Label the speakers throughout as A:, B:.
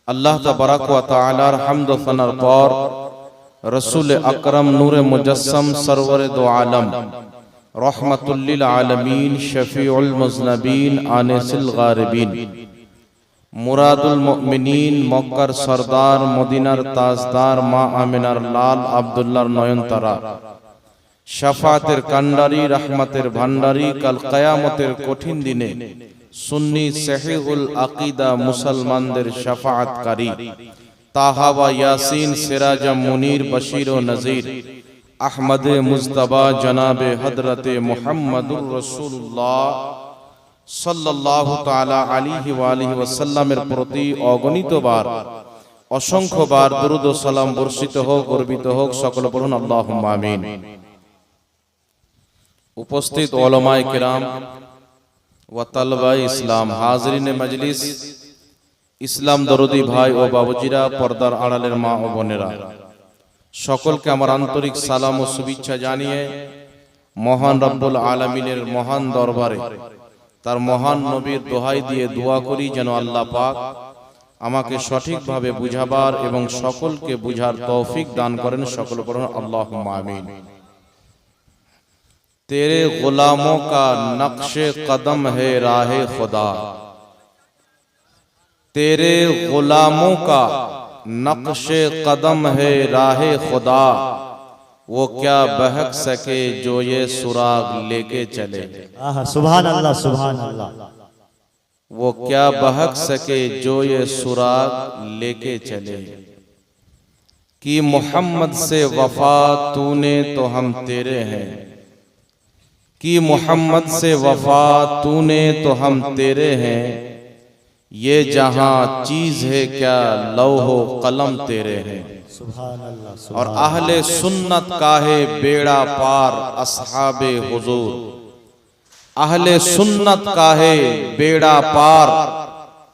A: আল্লাহ তাবারাক ওয়া তাআলার হামদ ও সানার পর রাসূল আকরাম নূরে মুজাসসাম সরওয়ারে দো আলম রহমাতুল লিল আলামিন শফিউল মুজনবিন আনিসুল গারিবিন মুরাদুল মুমিনিন মক্কার সরদার মদিনার তাজদার মা আমিনার লাল আব্দুল্লাহর নয়নতারা শাফাতের কান্ডারি রহমতের ভান্ডারি কাল কিয়ামতের কঠিন দিনে সুন্নি সহিহুল আকীদা মুসলমানদের শাফাআতকারী তাহা ওয়া ইয়াসিন সিরাজা মুনির বশীর ও নজির আহমদে মুজতবা জনাবে হযরতে মুহাম্মদুর রাসূলুল্লাহ সাল্লাল্লাহু তাআলা আলাইহি ওয়া আলিহি ওয়াসাল্লামের প্রতি অগণিতবার অসংখ্যবার দরুদ ও সালাম বর্ষিত হোক গর্বিত হোক সকলে বলুন আল্লাহুম্মা আমিন। উপস্থিত উলামায়ে কিরাম ওয়া তালবায়ে ইসলাম, হাজরিনে মজলিস, ইসলাম দরদি ভাই ও বাবুজিরা, পর্দার আড়ালের মা ও বোনেরা, সকলকে আমার আন্তরিক সালাম ও শুভেচ্ছা জানিয়ে মহান রব্বুল আলামিনের মহান দরবারে তার মহান নবীর দোহাই দিয়ে দোয়া করি যেন আল্লাহ পাক আমাকে সঠিকভাবে বুঝাবার এবং সকলকে বুঝার তৌফিক দান করেন। সকল পড়ুন আল্লাহুম্মা আমিন। तेरे गुलामों का नक्शे कदम है राहे खुदा, तेरे गुलामों का नक्शे कदम है राहे खुदा, वो क्या बहक सके जो ये सुराग लेके चले।
B: सुभान अल्लाह सुभान अल्लाह।
A: वो क्या बहक सके जो ये सुराग लेके चले। कि मोहम्मद से वफा तूने तो हम तेरे हैं, कि मोहम्मद से वफा तूने तो हम तेरे हैं, ये जहां चीज है क्या लौहो कलम तेरे हैं।
B: सुभान अल्लाह।
A: और अहले सुन्नत का है बेड़ा पार अस्हाबे हुजूर, अहले सुन्नत का है बेड़ा पार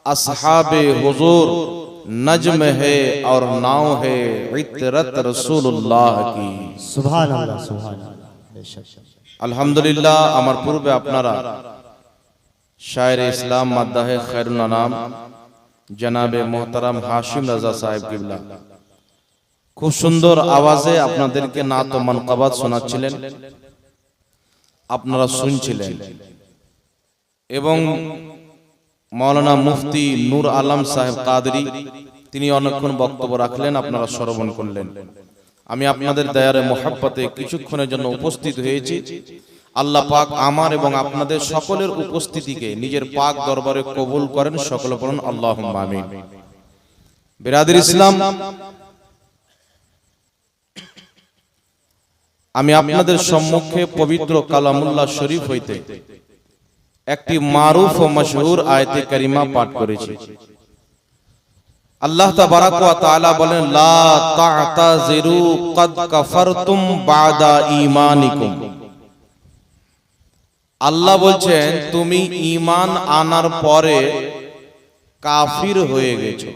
A: अस्हाबे हुजूर, नज्म है और नाव है इतरत रसूलुल्लाह की।
B: सुभान अल्लाह सुभान अल्लाह।
A: আলহামদুলিল্লাহ, আমার পূর্বে আপনারা শায়ের ইসলাম মাদ্দাহে খায়রুল আনাম জনাবে মোহতারাম হাশিম রাজা সাহেব কিবলা খুব সুন্দর আওয়াজে আপনাদেরকে নাত ও মানকাবাত শোনাচ্ছিলেন, আপনারা শুনছিলেন। এবং মাওলানা মুফতি নূর আলম সাহেব কাদরি তিনি অনেকক্ষণ বক্তব্য রাখলেন, আপনারা শ্রবণ করলেন। আমি আপনাদের দয়ারে মোহাব্বতে কিছুক্ষণের জন্য উপস্থিত হয়েছি। আল্লাহ পাক আমার এবং আপনাদের সকলের উপস্থিতিকে নিজের পাক দরবারে কবুল করেন। সকলে বলুন আল্লাহুম্মা আমিন। বিরাদর ইসলাম, আমি আপনাদের সম্মুখে পবিত্র কালামুল্লাহ শরীফ হইতে একটি মারুফ ও মশহুর আয়াতে কারিমা পাঠ করেছি। আল্লাহ তাবারাক ওয়া তাআলা বলেন, লা তা'তাযিরু ক্বাদ কাফারতুম বা'দা ঈমানিকুম। আল্লাহ বলছেন তুমি ঈমান আনার পরে কাফির হয়ে গেছো।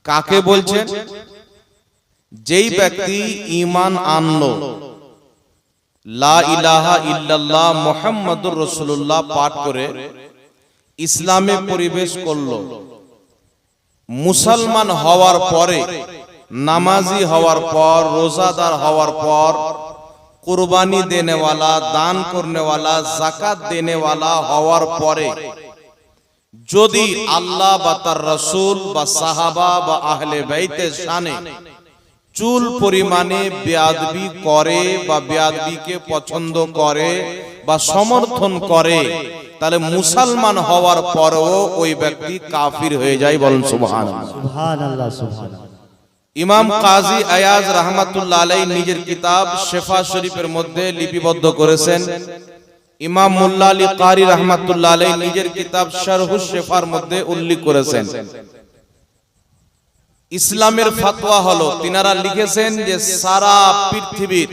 A: কাকে বলছেন? যেই ব্যক্তি ঈমান আনলো, লা ইলাহা ইল্লাল্লাহ মুহাম্মাদুর রাসূলুল্লাহ পাঠ করে ইসলামে প্রবেশ করলো, মুসলমান হওয়ার পরে, নামাজি হওয়ার পর, রোজাদার হওয়ার পর, কুরবানি দেনে वाला, দান করনে वाला, যাকাত দেনে वाला হওয়ার পরে যদি আল্লাহ বা তার রাসূল বা সাহাবা বা আহলে বাইতের শানে চুল পরিমাণে বেয়াদবি করে বা বেয়াদবিকে পছন্দ করে বা সমর্থন করে, তাহলে মুসলমান হওয়ার পরেও ওই ব্যক্তি কাফির হয়ে যায়। বলুন সুবহানাল্লাহ
B: সুবহানাল্লাহ সুবহানাল্লাহ।
A: ইমাম কাজী আয়াজ রাহমাতুল্লাহ আলাইহি নিজের কিতাব শিফা শরীফের মধ্যে লিপিবদ্ধ করেছেন। ইমাম মুল্লা আলী কারি রাহমাতুল্লাহ আলাইহি নিজের কিতাব শারহুশ শিফার মধ্যে উল্লেখ করেছেন। ইসলামের ফতোয়া হলো, তিনারা লিখেছেন যে সারা পৃথিবীর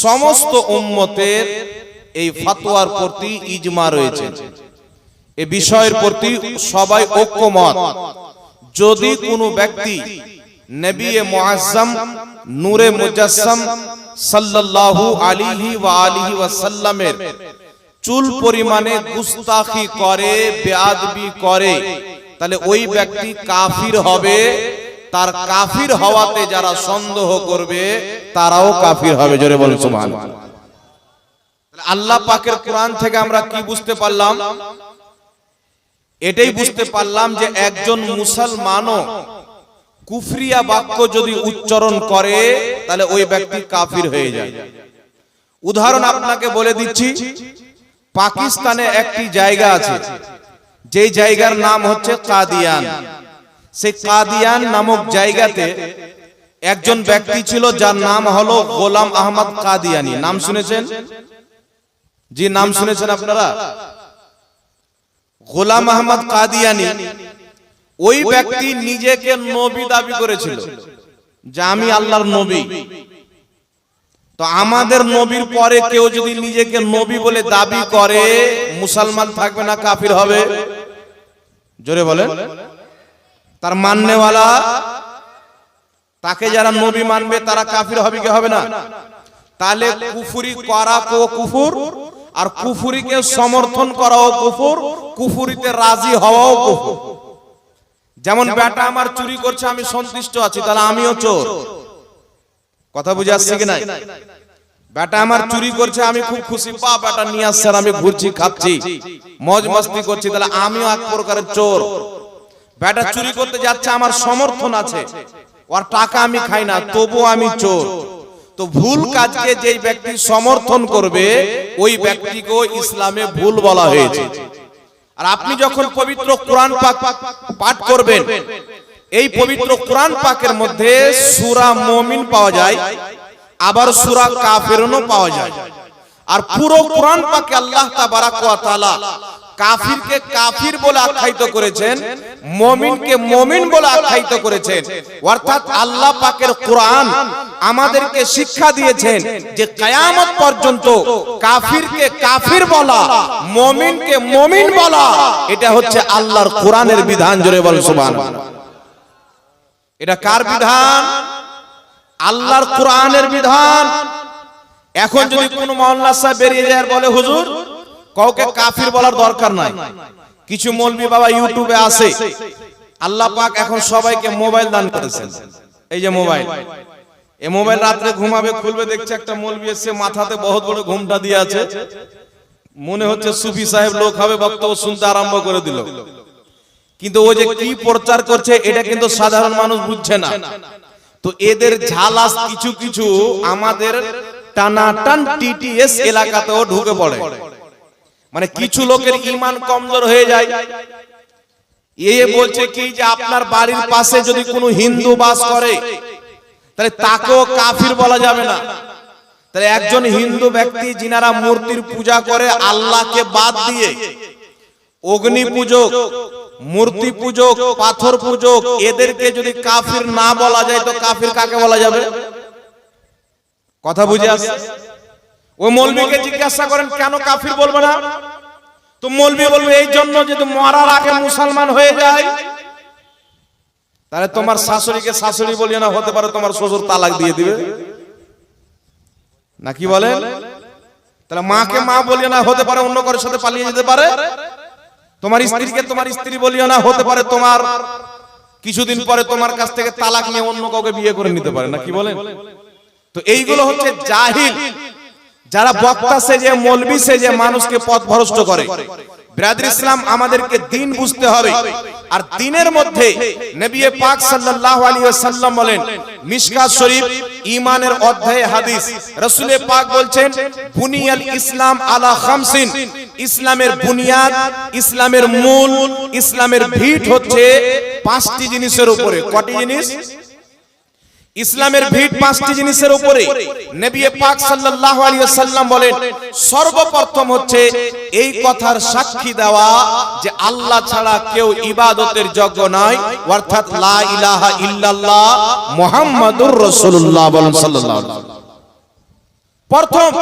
A: সমস্ত উম্মতের এই ফতোয়ার প্রতি ইজমা রয়েছে, এই বিষয়ের প্রতি সবাই ঐক্যমত। যদি কোনো ব্যক্তি নবী মুআজ্জম নূরে মুজাসসাম সাল্লাল্লাহু আলাইহি ওয়া আলিহি ওয়াসাল্লামের চুল পরিমাণে গুস্তাখি করে, বেয়াদবি করে, তাহলে ওই ব্যক্তি কাফির হবে। তার কাফির হওয়াতে যারা সন্দেহ করবে তারাও কাফির হবে। জোরে বলুন সুবহানাল্লাহ। আল্লাহ পাকের কোরআন থেকে আমরা কি বুঝতে পারলাম? এটাই বুঝতে পারলাম যে একজন মুসলমানও কুফরিয়া বাক্য যদি উচ্চারণ করে তাহলে ওই ব্যক্তি কাফির হয়ে যায়। উদাহরণ আপনাকে বলে দিচ্ছি, পাকিস্তানে একটি জায়গা আছে, যেই জায়গার নাম হচ্ছে কাদিয়ান। সেই কাদিয়ান নামক জায়গাতে একজন ব্যক্তি ছিল যার নাম হলো গোলাম আহমদ কাদিয়ানি। নাম শুনেছেন? জি, নাম শুনেছেন আপনারা? গোলাম আহমদ কাদিয়ানি ওই ব্যক্তি নিজেকে নবী দাবি করেছিল যে আমি আল্লাহর নবী। তো আমাদের নবীর পরে কেউ যদি নিজেকে নবী বলে দাবি করে, মুসলমান থাকবে না কাফির হবে? জোরে বলেন। তার মাননেওয়ালা, তাকে যারা নবী মানবে তারা কাফির হবে কি হবে না? তাহলে কুফরি করা কো কুফর, আর কুফরিকে সমর্থন করাও কুফর, কুফরিতে রাজি হওয়াও কুফর। যেমন বেটা আমার চুরি করছে, আমি সন্তুষ্ট আছি, তাহলে আমিও চোর। কথা বুঝে আসছে কি নাই? বেটা আমার চুরি করছে, আমি খুব খুশি, বা বেটা নিয়ে আসছে, আমি ঘুরছি, খাচ্ছি, মজ মস্তি করছি, তাহলে আমিও এক প্রকারের চোর। বেটা চুরি করতে যাচ্ছে, আমার সমর্থন আছে, ওর টাকা আমি খাই না, তবু আমি চোর। তো ভুল কাজকে যেই ব্যক্তি সমর্থন করবে ওই ব্যক্তিকে ইসলামে ভুল বলা হয়েছে। আর আপনি যখন পবিত্র কোরআন পাক পাঠ করবেন, এই পবিত্র কোরআন পাকের মধ্যে সূরা মুমিন পাওয়া যায়, আবার সূরা কাফিরুনও পাওয়া যায়। আর পুরো কোরআন পাকে আল্লাহ তাবারাক ওয়া তাআলা কাফিরকে কাফির বলে আখ্যায়িত করেছেন, মুমিনকে মুমিন বলে আখ্যায়িত করেছেন। অর্থাৎ আল্লাহ পাকের কোরআন আমাদেরকে শিক্ষা দিয়েছেন যে কিয়ামত পর্যন্ত কাফিরকে কাফির বলা, মুমিনকে মুমিন বলা, এটা হচ্ছে আল্লাহর কোরআনের বিধান। জোরে বল সুবহানাল্লাহ। এটা কার বিধান? আল্লাহর কোরআনের বিধান। এখন যদি কোনো মহল্লা সাহেব বেরিয়ে যায় আর বলে হুজুর কাউকে কাফির বলার দরকার নাই, কিছু মৌলবি বাবা ইউটিউবে আসে, আল্লাহ পাক এখন সবাইকে মোবাইল দান করেছেন। এই যে মোবাইল, এই মোবাইল রাত্রে ঘুমাবে, খুলবে, দেখছে একটা মৌলবি এসে মাথাতে বহুত বড় ঘুমটা দিয়ে আছে, মনে হচ্ছে সুফি সাহেব লোক হবে, বক্তব্য শুনতে আরম্ভ করে দিল। কিন্তু ও যে কি প্রচার করছে এটা কিন্তু সাধারণ মানুষ বুঝছে না। তো এদের ঝালাস কিছু কিছু আমাদের টানাটান টিটিএস এলাকাতেও ঢুকে পড়ে। মানে কিছু লোকের ঈমান কমজোর হয়ে যায়। এ বলছে কি যে আপনার বাড়ির পাশে যদি কোনো হিন্দু বাস করে তাহলে তাকেও কাফির বলা যাবে না। তাহলে একজন হিন্দু ব্যক্তি যিনারা মূর্তির পূজা করে আল্লাহকে বাদ দিয়ে, অগ্নি পূজক, মূর্তি পূজক, পাথর পূজক, এদেরকে যদি কাফির না বলা যায় তো কাফির কাকে বলা যাবে? কথা বুঝে আসছে? ওই মৌলবীকে জিজ্ঞাসা করেন কেন কাফির বলবে না, তো মৌলবী বলবে এই জন্য যদি মরার আগে মুসলমান হয়ে যায়। তাহলে তোমার শাশুড়িকে শাশুড়ি বলিও না, হতে পারে তোমার শ্বশুর তালাক দিয়ে দিবে, নাকি বলেন? তাহলে মাকে মা বলিও না, হতে পারে অন্য কারোর সাথে পালিয়ে যেতে পারে। তোমার স্ত্রীকে তোমার স্ত্রী বলিও না, হতে পারে তোমার কিছুদিন পরে তোমার কাছ থেকে তালাক নিয়ে অন্য কাউকে বিয়ে করে নিতে পারে, নাকি বলেন? তো এইগুলো হচ্ছে জাহিল, যারা বক্তা সেজে, মৌলবি সেজে মানুষকে পথভ্রষ্ট করে। বিরাদর ইসলাম, আমাদেরকে দ্বীন বুঝতে হবে। আর দ্বীনের মধ্যে নবী পাক সাল্লাল্লাহু আলাইহি ওয়াসাল্লাম বলেন, মিশকাত শরীফ ঈমানের অধ্যায়ে হাদিস, রাসূল পাক বলছেন বুনিয়াল ইসলাম আলা খামসিন, ইসলামের বুনিয়াদ, ইসলামের মূল, ইসলামের ভিত হচ্ছে পাঁচটি জিনিসের উপরে। কয়টি জিনিস? ইসলামের ভিত পাঁচটি জিনিসের উপরে। নবী পাক সাল্লাল্লাহু আলাইহি ওয়াসাল্লাম বলেন, সর্বপ্রথম হচ্ছে এই কথার সাক্ষী দেওয়া যে আল্লাহ ছাড়া কেউ ইবাদতের যোগ্য নয়, অর্থাৎ লা ইলাহা ইল্লাল্লাহ মুহাম্মাদুর রাসূলুল্লাহ বলেন সাল্লাল্লাহু আলাইহি ওয়াসাল্লাম। প্রথম।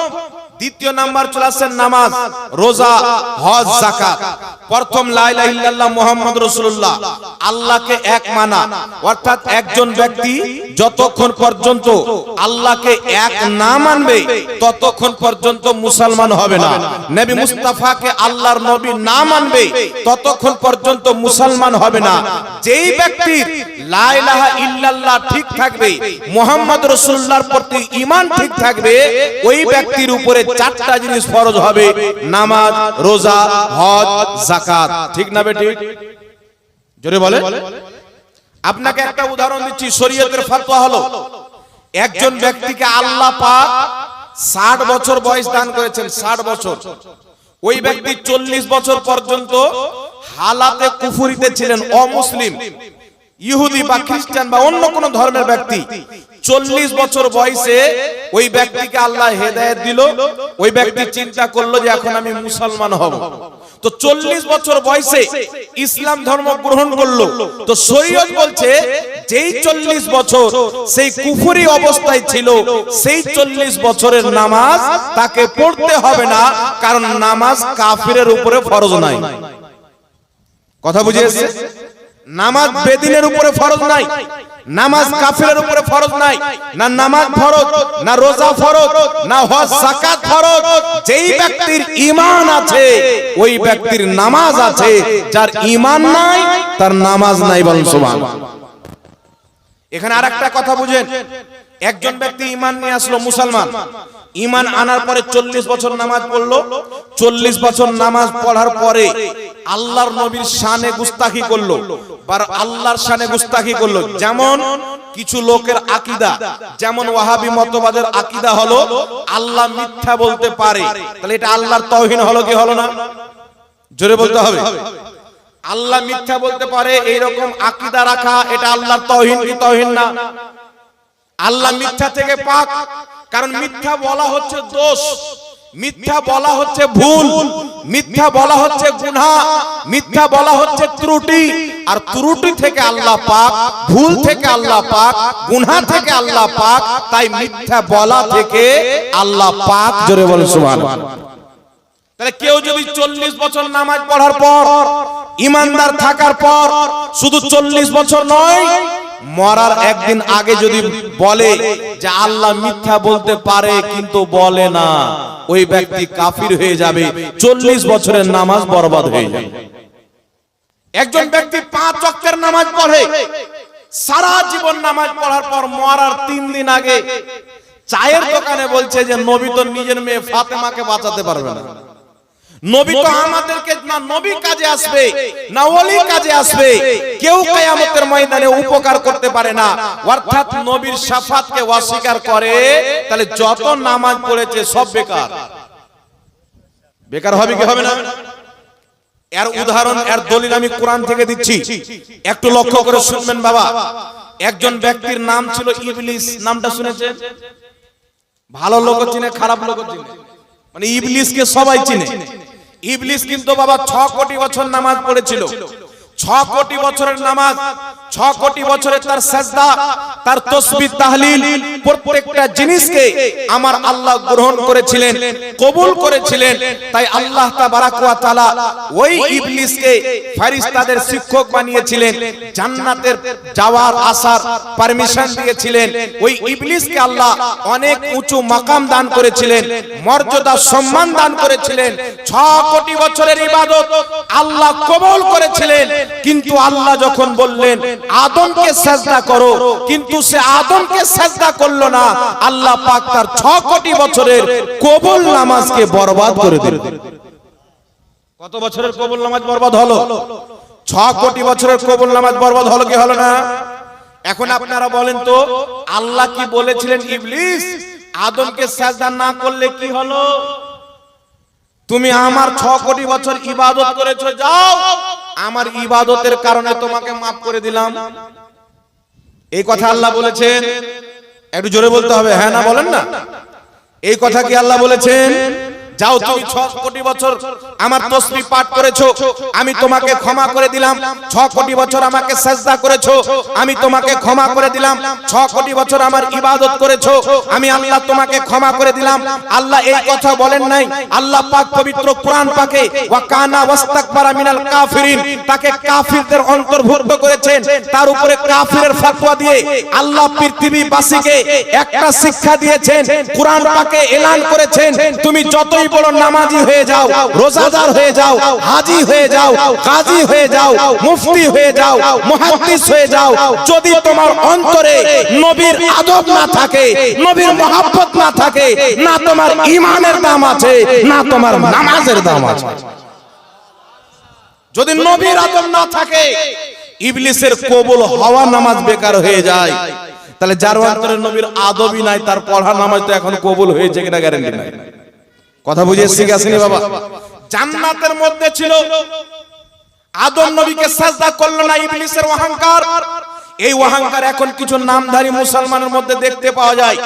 A: দ্বিতীয় নাম্বার চলে আসছে নামাজ, রোজা, হজ, যাকাত। প্রথম লা ইলাহা ইল্লাল্লাহ মুহাম্মাদুর রাসূলুল্লাহ, আল্লাহকে এক মানা, অর্থাৎ একজন ব্যক্তি যতক্ষণ পর্যন্ত আল্লাহকে এক না মানবে ততক্ষণ পর্যন্ত মুসলমান হবে না। নবী মুস্তাফাকে আল্লাহর নবী না মানবে ততক্ষণ পর্যন্ত মুসলমান হবে না। যেই ব্যক্তির লা ইলাহা ইল্লাল্লাহ ঠিক থাকবে, মুহাম্মদ রাসূলুল্লাহর প্রতি ঈমান ঠিক থাকবে, ওই ব্যক্তির উপরে চারটা জিনিস ফরজ হবে: নামাজ, রোজা, হজ, যাকাত। ঠিক না বেটি? জোরে বলে। আপনাকে একটা উদাহরণ দিচ্ছি, শরীয়তের ফতোয়া হলো একজন ব্যক্তিকে আল্লাহ পাক 60 বছর বয়স দান করেছেন, 60 বছর। ওই ব্যক্তি 40 বছর পর্যন্ত হালাতে কুফরিতে ছিলেন, অমুসলিম, ইহুদি বা খ্রিস্টান বা অন্য কোন ধর্মের ব্যক্তি। 40 বছর বয়সে ওই ব্যক্তিকে আল্লাহ হেদায়েত দিল। ওই ব্যক্তি চিন্তা করলো যে এখন আমি মুসলমান হব। তো 40 বছর বয়সে ইসলাম ধর্ম গ্রহণ করলো। তো শরীয়ত বলছে যেই 40 বছর সেই কুফরি অবস্থায় ছিল, সেই 40 বছরের নামাজ তাকে পড়তে হবে না, কারণ নামাজ কাফিরের উপরে ফরজ নাই। কথা বুঝে এসেছে? নামাজ বেদিনের উপরে ফরজ নাই, নামাজ কাফিরের উপরে ফরজ নাই। না নামাজ ফরজ, না রোজা ফরজ, না হজ যাকাত ফরজ। যেই ব্যক্তির ঈমান আছে ওই ব্যক্তির নামাজ আছে, যার ঈমান নাই তার নামাজ নাই। বলেন সুবহানাল্লাহ। এখানে আরেকটা কথা বুঝেন, একজন ব্যক্তি ঈমান নিয়ে আসলো, মুসলমান, ঈমান আনার পরে 40 বছর নামাজ পড়লো। 40 বছর নামাজ পড়ার পরে আল্লাহর নবীর শানে গুস্তাখি করলো, বা আল্লাহর শানে গুস্তাখি করলো। যেমন কিছু লোকের আকীদা, যেমন ওয়াহাবী মতবাদের আকীদা হলো আল্লাহ মিথ্যা বলতে পারে। তাহলে এটা আল্লাহর তাওহীন হলো কি হলো না? জোরে বলতে হবে। আল্লাহ মিথ্যা বলতে পারে এইরকম আকীদা রাখা, এটা আল্লাহর তাওহীন কি তাওহীন না? আল্লাহ মিথ্যা থেকে পাক, কারণ মিথ্যা বলা হচ্ছে দোষ, মিথ্যা বলা হচ্ছে ভুল, মিথ্যা বলা হচ্ছে গুনাহ, মিথ্যা বলা হচ্ছে ত্রুটি। আর ত্রুটি থেকে আল্লাহ পাক, ভুল থেকে আল্লাহ পাক, গুনাহ থেকে আল্লাহ পাক। তাই মিথ্যা বলা থেকে আল্লাহ পাক। জোরে বলেন সুবহানাল্লাহ। তাহলে কেউ যদি 40 বছর নামাজ পড়ার পর, ঈমানদার থাকার পর, শুধু 40 বছর নয়, মরার একদিন আগে যদি বলে যে আল্লাহ মিথ্যা বলতে পারে কিন্তু বলে না, ওই ব্যক্তি কাফির হয়ে যাবে, 40 বছরের নামাজ বরবাদ হয়ে যাবে। একজন ব্যক্তি 5 ওয়াক্তের নামাজ পড়ে, সারা জীবন নামাজ পড়ার পর মরার 3 দিন আগে চায়ের দোকানে বলছে যে নবী তো নিজের মেয়ে ফাতেমাকে বাঁচাতে পারবে না, নবী তো আমাদেরকে না নবী কাজে আসবে না ওলি কাজে আসবে, কেউ কিয়ামতের ময়দানে উপকার করতে পারে না, অর্থাৎ নবীর শাফাতকে অস্বীকার করে, তাহলে যত নামাজ পড়েছে সব বেকার। বেকার হবে কি হবে না? এর উদাহরণ, এর দলিল আমি কোরআন থেকে দিচ্ছি, একটু লক্ষ্য করে শুনবেন বাবা। একজন ব্যক্তির নাম ছিল ইবলিস। নামটা শুনেছেন? ভালো লোক চিনে, খারাপ লোক চিনে, মানে ইবলিসকে সবাই চিনে। ইবলিস কিন্তু বাবা 6 কোটি বছর নামাজ পড়েছিল। 6 কোটি বছরের নামাজ, 6 কোটি বছরের তার সাজদা, তার তাসবিহ, তাহলিল, প্রত্যেকটা জিনিসকে আমার আল্লাহ গ্রহণ করেছিলেন, কবুল করেছিলেন। তাই আল্লাহ তাবারাক ওয়া তাআলা ওই ইবলিসকে ফেরেশতাদের শিক্ষক বানিয়েছিলেন, জান্নাতের যাওয়ার আসার পারমিশন দিয়েছিলেন। ওই ইবলিসকে আল্লাহ অনেক উঁচু মাকাম দান করেছিলেন, মর্যাদা সম্মান দান করেছিলেন। 6 কোটি বছরের ইবাদত আল্লাহ কবুল করেছিলেন। কিন্তু আল্লাহ যখন বললেন আদমকে সাজদা করো, কিন্তু সে আদমকে সাজদা করলো না, আল্লাহ পাক তার 6 কোটি বছরের কবুল নামাজকে বরবাদ করে দিলেন। কত বছরের কবুল নামাজ বরবাদ হলো? 6 কোটি বছরের কবুল নামাজ বরবাদ হলো কি হলো না? এখন আপনারা বলেন তো, আল্লাহ কি বলেছিলেন ইবলিস আদমকে সাজদা না করলে কি হলো? তুমি আমার 6 কোটি বছর ইবাদত করেছো, যাও আমার ইবাদতের কারণে তোমাকে মাফ করে দিলাম। এই কথা আল্লাহ বলেছেন? একটু জোরে বলতে হবে, হ্যাঁ না বলেন না। এই কথা কি আল্লাহ বলেছেন? যাও তুমি 6 কোটি বছর আমার তাসবিহ পাঠ করেছো, আমি তোমাকে ক্ষমা করে দিলাম। 6 কোটি বছর আমাকে সিজদা করেছো, আমি তোমাকে ক্ষমা করে দিলাম। 6 কোটি বছর আমার ইবাদত করেছো, আমি আল্লাহ তোমাকে ক্ষমা করে দিলাম। আল্লাহ এই কথা বলেন নাই, আল্লাহ পাক পবিত্র কোরআন পাকে ওয়া কানা ওয়াস্তাকবারা মিনাল কাফিরিন, তাকে কাফিরদের অন্তর্ভুক্ত করেছেন। তার উপরে কাফিরের ফতোয়া দিয়ে আল্লাহ পৃথিবীবাসীকে একটা শিক্ষা দিয়েছেন, কোরআন পাকে এলান করেছেন, তুমি যতই বড় নামাজি হয়ে যাও, রোজাদার হয়ে যাও, হাজী হয়ে যাও, কাজী হয়ে যাও, মুফতি হয়ে যাও, মুহাদ্দিস হয়ে যাও, যদি তোমার অন্তরে নবীর আদব না থাকে, নবীর মহব্বত না থাকে, না তোমার ঈমানের দাম আছে, না তোমার নামাজের দাম আছে। যদি নবীর আদব না থাকে, ইবলিসের কবুল হওয়া নামাজ বেকার হয়ে যায়। তাহলে যার অন্তরে নবীর আদবই নাই, তার পড়া নামাজ তো এখন কবুল হয়েছে কিনা গ্যারান্টি নাই। কথা বুঝে এসেছি আসেনি বাবা? জান্নাতের মধ্যে ছিল, আদম নবীকে সাজদা করলো না, ইবলিসের অহংকার। এই অহংকার এখন কিছু নামধারী মুসলমানের মধ্যে দেখতে পাওয়া যায়।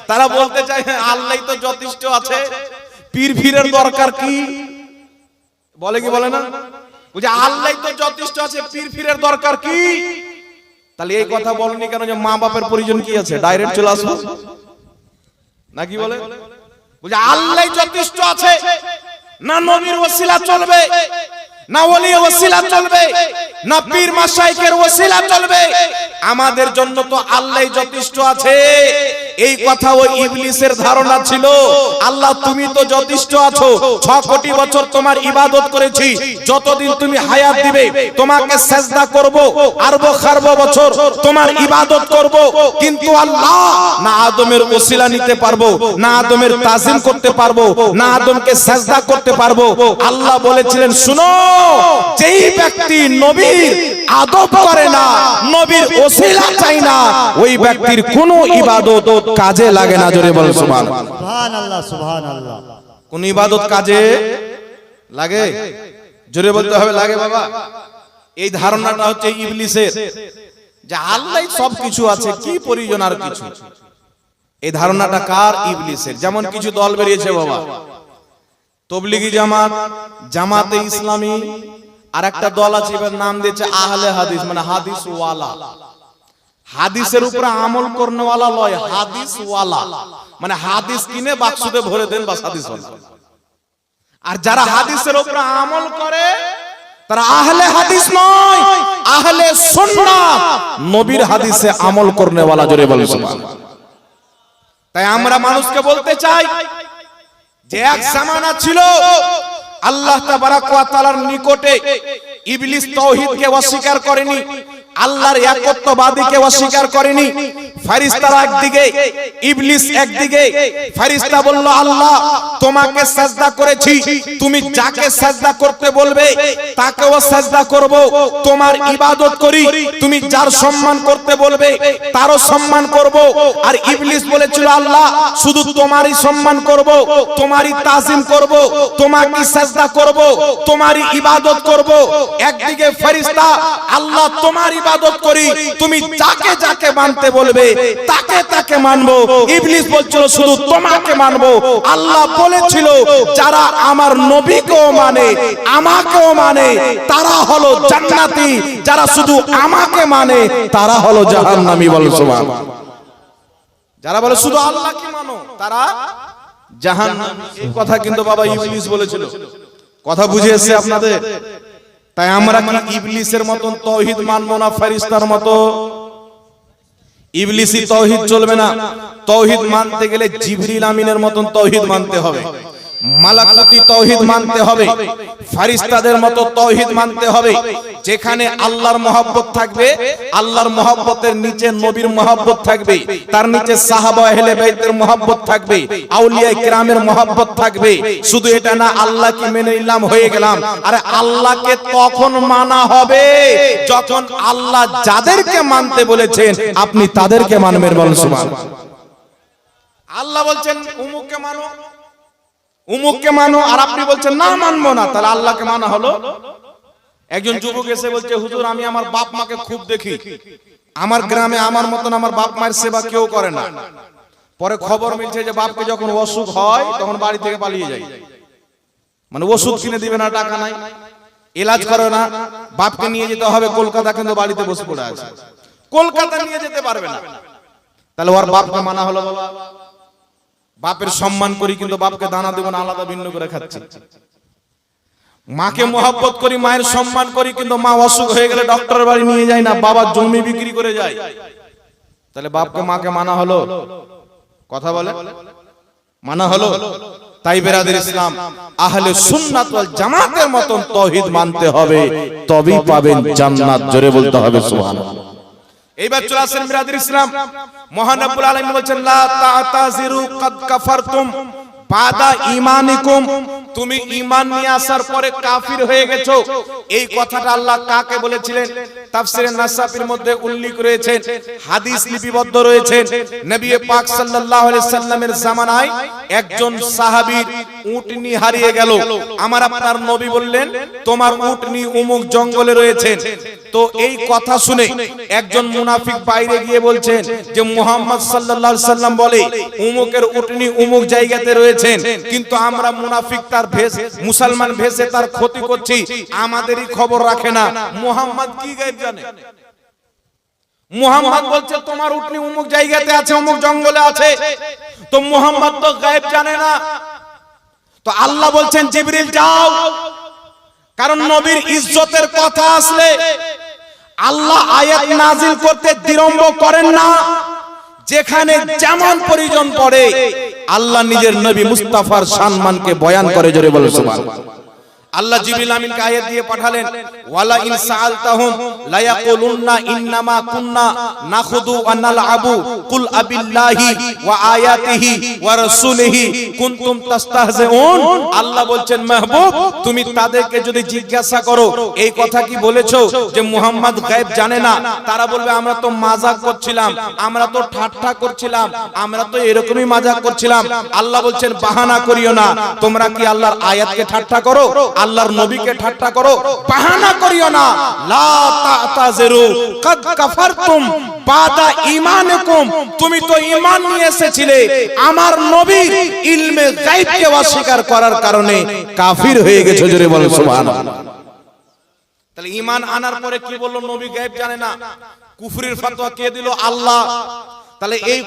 A: তারা বলতে চায় আল্লাহই তো যথেষ্ট আছে, পীর ফিরের দরকার কি? বলে কি বলে না? বুঝে আল্লাহই তো যথেষ্ট আছে, পীর ফিরের দরকার কি? তাহলে এই কথা বলনি কেন যে মা বাপের পরিজন কি আছে, ডাইরেক্ট চলে আসবো নাকি? বলে বুঝে আল্লাহই যথেষ্ট আছে, না নবীর ওসিলা চলবে, না ওলি ওসিলা চলবে, না পীর মাশায়েখের ওসিলা চলবে, আমাদের জন্য তো আল্লাহই যথেষ্ট আছে। এই কথা ওই ইবলিসের ধারণা ছিল। আল্লাহ তুমি তো যথেষ্ট আছো, 6 কোটি বছর তোমার ইবাদত করেছি, যতদিন তুমি হায়াত দিবে তোমাকে সিজদা করব, আরবো খারবো বছর তোমার ইবাদত করব। কিন্তু আল্লাহ না আদমের ওসিলা নিতে পারবো, না আদমের তাজিম করতে পারবো, না আদমকে সিজদা করতে পারবো। আল্লাহ বলেছিলেন শুনো, যেই ব্যক্তি নবীর আদব করে না, নবীর ওসিলা চাই না, ওই ব্যক্তির কোনো ইবাদত কাজে লাগে না। জোরে বল সুবহানাল্লাহ।
B: সুবহানাল্লাহ, সুবহানাল্লাহ।
A: কোন ইবাদত কাজে লাগে? জোরে বলতে হবে লাগে বাবা। এই ধারণাটা হচ্ছে ইবলিসের, যে আল্লাহই সবকিছু আছে, কি প্রয়োজন আর কিছু। এই ধারণাটা কার? ইবলিসের। যেমন কিছু দল বেরিয়েছে বাবা, তবলিগি জামাত, জামাতে ইসলামী, আর একটা দল আছে এবার নাম দিয়েছে আহলে হাদিস, মানে হাদিস ওয়ালা। হাদিসের উপরে আমল করনে ওয়ালা লয়, হাদিস ওয়ালা, মানে হাদিস কিনে বাক্সতে ভরে দেন বাস হাদিস ওয়ালা। আর যারা হাদিসের উপরে আমল করে তারা আহলে হাদিস নয়, আহলে সুন্নাত, নবীর হাদিসে আমল করনে ওয়ালা। জোরে বলেন সুবহানাল্লাহ। তাই আমরা মানুষকে বলতে চাই যে এক জামানা ছিল আল্লাহ তাবারাক ওয়া তাআলার নিকটে ইবলিস তাওহীদকে অস্বীকার করেনি, আল্লাহর একত্ববাদীকে অস্বীকার করেনি। ফেরেশতারা একদিকে, ইবলিস একদিকে। ফেরেশতা বলল আল্লাহ তোমাকে সিজদা করেছি, তুমি যাকে সিজদা করতে বলবে তাকেও সিজদা করব, তোমার ইবাদত করি। তুমি যার সম্মান করতে বলবে তারও সম্মান করব। আর ইবলিস বলেছিল আল্লাহ শুধু তোমারই সম্মান করব, তোমারই তাজিম করব, তোমাকে সিজদা করব, তোমারই ইবাদত করব। একদিকে ফেরেশতা আল্লাহ তোমার ইবাদত করি, তুমি যাকে যাকে মানতে বলবে তাকে তাকে মানবো। ইবলিস বলছিল শুধু তোমাকে মানবো। আল্লাহ বলেছিল যারা আমার নবীকেও মানে, আমাকেও মানে, তারা হলো জান্নাতি, যারা শুধু আমাকে মানে তারা হলো জাহান্নামী। বল সুবহানাল্লাহ। যারা বলে শুধু আল্লাহকে মানো তারা জাহান্নামী। এই কথা কিন্তু বাবা ইবলিস বলেছিল। কথা বুঝে এসেছে আপনাদের? তাই আমরা কি ইবলিসের মতন তাওহীদ মানবো না ফেরেশতার মতো? ইবলিসি তাওহীদ চলবে না। তাওহীদ মানতে গেলে জিবরিল আমিনের মতন তাওহীদ মানতে হবে, মালাকুতি তাওহীদ মানতে হবে, ফেরেশতাদের মতো তাওহীদ মানতে হবে। যেখানে আল্লাহর মহব্বত থাকবে, আল্লাহর মহব্বতের নিচে নবীর মহব্বত থাকবে, তার নিচে সাহাবা আহলে বাইতের মহব্বত থাকবে, আউলিয়া কিরামের মহব্বত থাকবে। শুধু এটা না আল্লাহকে মেনে নিলাম হয়ে গেলাম। আরে আল্লাহকে তখন মানা হবে যখন আল্লাহ যাদেরকে মানতে বলেছেন আপনি তাদেরকে মানবেন। বলেন সুবহানাল্লাহ। আল্লাহ বলছেন উমুককে মানো, উমুককে মানো, আর আপনি বলছেন না মানবো না, তাহলে আল্লাহকে মানা হলো? একজন যুবক এসে বলছে হুজুর আমি আমার বাপ মাকে খুব দেখি, আমার গ্রামে আমার মতন আমার বাপ মায়ের সেবা কেউ করে না। পরে খবর মিলছে যে বাপকে যখন অসুখ হয় তখন বাড়ি থেকে পালিয়ে যায়। মানে ওষুধ কিনে দিবে না, টাকা নাই, এলাজ করে না, বাপকে নিয়ে যেতে হবে কলকাতা, কিন্তু বাড়িতে বসে পড়ে আছে, কলকাতা নিয়ে যেতে পারবে না। তাহলে ওর বাপকে মানা হলো, বাবা বাপের সম্মান করি কিন্তু বাপকে দানা দেব না, আলাদা ভিন্ন করে খাচ্ছি। মাকে মহব্বত করি, মায়ের সম্মান করি, কিন্তু মা অসুখ হয়ে গেলে ডক্টরের বাড়ি নিয়ে যায় না, বাবা জমি বিক্রি করে যায়। তাহলে বাপকে মাকে মানা হলো? কথা বলে মানা হলো? তাই বেরাদের ইসলাম, আহলে সুন্নাত ওয়াল জামাতের মতন তাওহীদ মানতে হবে, তবেই পাবেন জান্নাত। জোরে বলতে হবে সুবহানাল্লাহ। এইবার চলে আসেন বেরাদের ইসলাম, মহান রব্বুল আলামিন বলেছেন লা তা'তাযিরু কাদ কাফারতুম বাদা ঈমানিকুম, তুমি ঈমান নিয়ে আসার পরে কাফির হয়ে গেছো। এই কথাটা আল্লাহ কাকে বলেছিলেন? তাফসীরে নাসাফির মধ্যে উল্লেখ রয়েছে, হাদিস লিপিবদ্ধ রয়েছে। নবী পাক সাল্লাল্লাহু আলাইহি সাল্লামের জামানায় একজন সাহাবীর উটনি হারিয়ে গেল। আমার আপনার নবী বললেন, তোমার উটনি অমুক জঙ্গলে রয়েছে। তো এই কথা শুনে একজন মুনাফিক বাইরে গিয়ে বলছেন যে মুহাম্মদ সাল্লাল্লাহু আলাইহি সাল্লাম বলে অমুকের উটনি অমুক জায়গাতে রয়েছে, কিন্তু আমরা মুনাফিক তার ভেষ, মুসলমান ভেষে তার ক্ষতি করছি, আমাদেরই খবর রাখে না। মুহাম্মদ কি গায়েব জানে? মুহাম্মদ বলছে তোমার উটনি অমুক জায়গাতে আছে, অমুক জঙ্গলে আছে, তো মুহাম্মদ তো গায়েব জানে না। তো আল্লাহ বলছেন জিবরিল যাও, কারণ নবীর ইজ্জতের কথা আসলে আল্লাহ আয়াত নাজিল করতে বিলম্ব করেন না। যেখানে যেমন প্রয়োজন পড়ে আল্লাহ নিজের নবী মুস্তাফার সম্মানকে বয়ান করে। জোরে বলো সুবহানাল্লাহ। আল্লাহ জিবরিল আমিনকে আয়াত দিয়ে পাঠালেন, ওয়ালা ইন সাআলতাহুম লা ইয়াকুলুন্না ইন্নামা কুন্না নাখুদু ওয়া নালআবু কুল আবিল্লাহি ওয়া আয়াতিহি ওয়া রাসূলিহি কুনতুম তাস্তাহজিউন। আল্লাহ বলছেন মাহবুব, তুমি তাদেরকে যদি জিজ্ঞাসা করো এই কথা কি বলেছো যে মুহাম্মদ গায়েব জানে না, তারা বলবে আমরা তো মজাক করছিলাম, আমরা তো ঠাট্টা করছিলাম, আমরা তো এরকমই মজাক করছিলাম। আল্লাহ বলছেন বাহানা করিও না, তোমরা কি আল্লাহর আয়াতকে ঠাট্টা করো, আল্লাহর নবীকে ঠাট্টা করো, বাহানা করিও না। লা তা'তাযিরু কাদ কাফারতুম বাদা ঈমানিকুম, তুমি তো ঈমান নিয়ে এসেছিলে, আমার নবী ইলমে গায়বকে অস্বীকার করার কারণে কাফির হয়ে গেছো। জোরে বলো সুবহানাল্লাহ। তাহলে ঈমান আনার পরে কি বললো? নবী গায়ব জানে না। কুফরির ফতোয়া কে দিল? আল্লাহ। তাহলে এই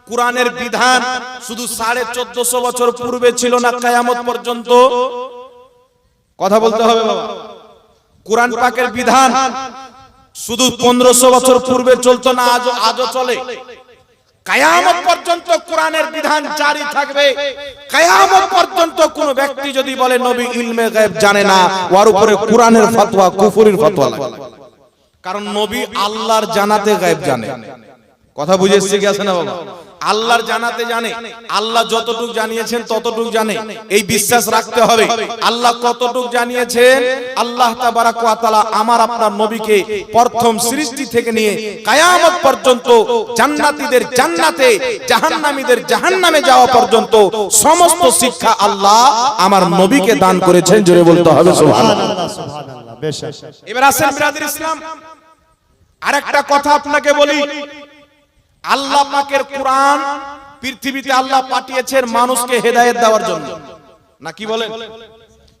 A: কোরআনের বিধান শুধু 1450 বছর পূর্বে ছিল না, কিয়ামত পর্যন্ত? কথা বলতে হবে বাবা। কোরআন পাকের বিধান শুধু 1500 বছর পূর্বে চলতো না, আজও চলে। কিয়ামত পর্যন্ত কোরআনের বিধান জারি থাকবে। কিয়ামত পর্যন্ত কোন ব্যক্তি যদি বলে নবী ইলমে গায়ব জানে না, ওর উপরে কোরআনের ফতোয়া কুফরির ফতোয়া লাগে। কারণ নবী আল্লাহর জানাতে গায়ব জানে। কথা বুঝে এসেছে কি আছে না বাবা? আল্লাহর জানাতে জানে, আল্লাহ যতটুকু জানিয়েছেন ততটুকু জানে, এই বিশ্বাস রাখতে হবে। আল্লাহ কতটুকু জানিয়েছেন, আল্লাহ তাবারাক ওয়া তাআলা আমার আপনার নবীকে প্রথম সৃষ্টি থেকে নিয়ে কিয়ামত পর্যন্ত জান্নাতীদের জান্নাতে, জাহান্নামীদের জাহান্নামে যাওয়া পর্যন্ত সমস্ত শিক্ষা আল্লাহ আমার নবীকে দান করেছেন। জোরে বলতে হবে সুবহানাল্লাহ।
B: সুবহানাল্লাহ। বেশক।
A: এবার আসেন বিরাদর ইসলাম, আরেকটা কথা আপনাকে বলি। আল্লাহ পাকের কোরআন পৃথিবীতে আল্লাহ পাঠিয়েছেন মানুষকে হেদায়েত দেওয়ার জন্য, না কি বলেন?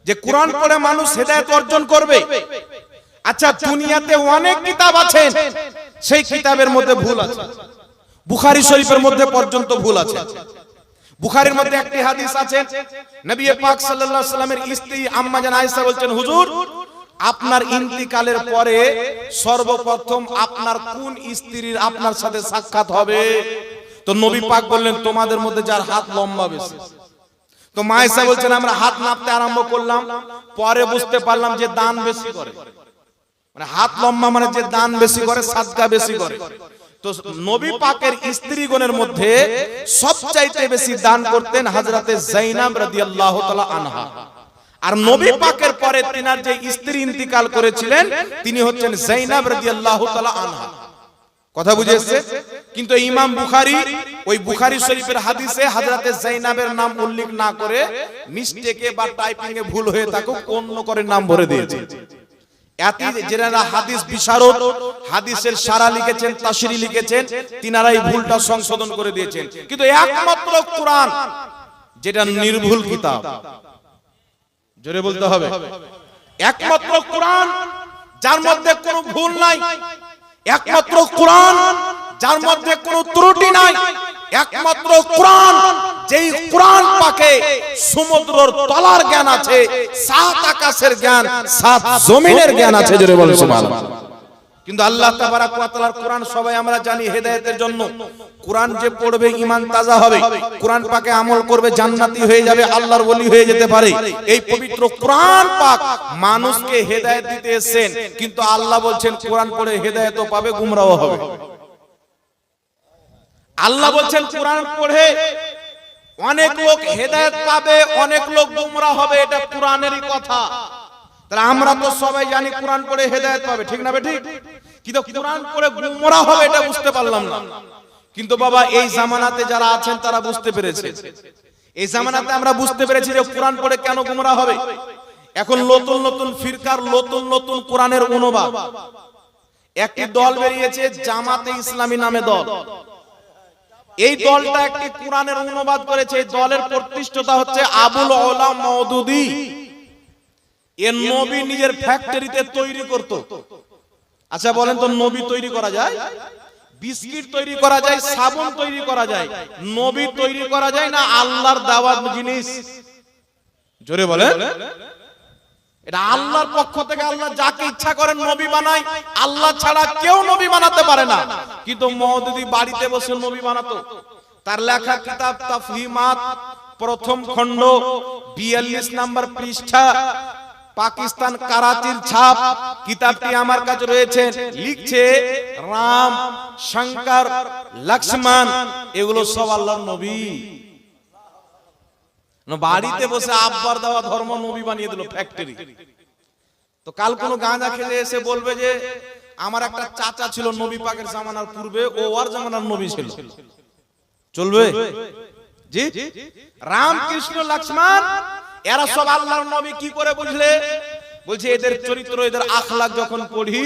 A: যে কোরআন পড়ে মানুষ হেদায়েত অর্জন করবে। আচ্ছা, দুনিয়াতে অনেক কিতাব আছে, সেই কিতাবের মধ্যে ভুল আছে। বুখারী শরীফের মধ্যে পর্যন্ত ভুল আছে। বুখারীর মধ্যে একটি হাদিস আছে, নবী পাক সাল্লাল্লাহু আলাইহি সাল্লামের স্ত্রী আম্মা জান আয়েশা বলছেন, হুজুর আপনার ইন্তিকালের পরে সর্বপ্রথম আপনার কোন স্ত্রীর আপনার সাথে সাক্ষাৎ হবে? তো নবী পাক বললেন, তোমাদের মধ্যে যার হাত লম্বা বেশি। তো মা আয়েশা বলছেন, আমরা হাত নাপতে আরম্ভ করলাম, পরে বুঝতে পারলাম যে দান বেশি করে, মানে হাত লম্বা মানে যে দান বেশি করে, সাদকা বেশি করে। তো নবী পাকের স্ত্রীগণের মধ্যে সবচাইতে বেশি দান করতেন হযরতে যায়েনব রাদিয়াল্লাহু তাআলা আনহা। আর নবী পাকের পরে তিনার যে স্ত্রী ইন্তিকাল করেছিলেন তিনি হচ্ছেন যায়েনব রাদিয়াল্লাহু তাআলা আনহা। কথা বুঝে এসেছে? কিন্তু ইমাম বুখারী ওই বুখারী শরীফের হাদিসে হযরতে যায়েনবের নাম উল্লেখ না করে মিস্টেকে বা টাইপিং এ ভুল হয়ে থাকুক অন্য করে নাম ভরে দিয়েছে। এতি যারা হাদিস বিশারদ, হাদিসের সারা লিখেছেন, তাশরী লিখেছেন, তিনারাই ভুলটা সংশোধন করে দিয়েছেন। কিন্তু একমাত্র কোরআন যেটা নির্ভুল কিতাব, জোরে বলতে হবে। একমাত্র কোরআন যার মধ্যে কোনো ভুল নাই, একমাত্র কোরআন যার মধ্যে কোনো ত্রুটি নাই, একমাত্র কোরআন যেই কোরআন পাকে সমুদ্রের তলার জ্ঞান আছে, সাত আকাশের জ্ঞান, সাত জমিনের জ্ঞান আছে। জোরে বলেন সুবহানাল্লাহ। কিন্তু আল্লাহ তাবারাক ওয়া তাআলার কোরআন সবাই আমরা জানি হেদায়েতের জন্য। কোরআন যে পড়বে ঈমান তাজা হবে, কোরআন পাকে আমল করবে জান্নাতি হয়ে যাবে, আল্লাহর ওলি হয়ে যেতে পারে। এই পবিত্র কোরআন পাক মানুষকে হেদায়েত দিতে এসেছেন, কিন্তু আল্লাহ বলছেন কোরআন পড়ে হেদায়েতও পাবে, গুমরাহও হবে। আল্লাহ বলছেন কোরআন পড়ে অনেক লোক হেদায়েত পাবে, অনেক লোক গুমরাহ হবে, এটা কোরআনেরই কথা। তাহলে আমরা তো সবাই জানি কোরআন পড়ে হেদায়েত পাবে, ঠিক না বেঠিক? কিন্তু কোরআন পড়ে গুমরাহ হবে এটা বুঝতে পারলাম না। কিন্তু বাবা এই জামানাতে যারা আছেন তারা বুঝতে পেরেছে। এই জামানাতে আমরা বুঝতে পেরেছি যে কোরআন পড়ে কেন গুমরাহ হবে। এখন নতুন নতুন ফিরকার নতুন নতুন কোরআনের অনুবাদ। একটি দল বেরিয়েছে জামাতে ইসলামী নামে দল। এই দলটা একটি কোরআনের অনুবাদ করেছে। এই দলের প্রতিষ্ঠাতা হচ্ছে আবুল ওলা মওদুদী। এর নবী নিজের ফ্যাক্টরিতে তৈরি করত। আচ্ছা বলেন তো, নবী তৈরি করা যায়? বিস্কিট তৈরি করা যায়, সাবুন তৈরি করা যায়, নবী তৈরি করা যায় না? আল্লাহর দেওয়া জিনিস। জোরে বলেন। এটা আল্লাহর পক্ষ থেকে আল্লাহ যাকে ইচ্ছা করেন নবী বানায়। আল্লাহ ছাড়া কেউ নবী বানাতে পারে না। কিন্তু মওদুদী বাড়িতে বসে নবী বানাতো। তার লেখা কিতাব তাফহিমাত প্রথম খণ্ড 42 নম্বর পৃষ্ঠা, পাকিস্তান কারাচির ছাপ। কিতাবটি আমার কাছে রয়েছে। লিখছে রাম, শঙ্কর, লক্ষ্মণ এগুলো সব আল্লাহর নবী। বাড়িতে বসে আব্বার দেওয়া ধর্ম নবী বানিয়ে দিল ফ্যাক্টরি। তো কাল কোন গাঁজা খেলে এসে বলবে যে আমার একটা চাচা ছিল নবী পাকের জামানার পূর্বে, ও আর জামানার নবী ছিল, চলবে? জি, রাম, কৃষ্ণ, লক্ষ্মণ এরা সব আল্লাহর নবী। কি করে বুঝলে? বলছে এদের চরিত্র, এদের আখলাক যখন পড়ি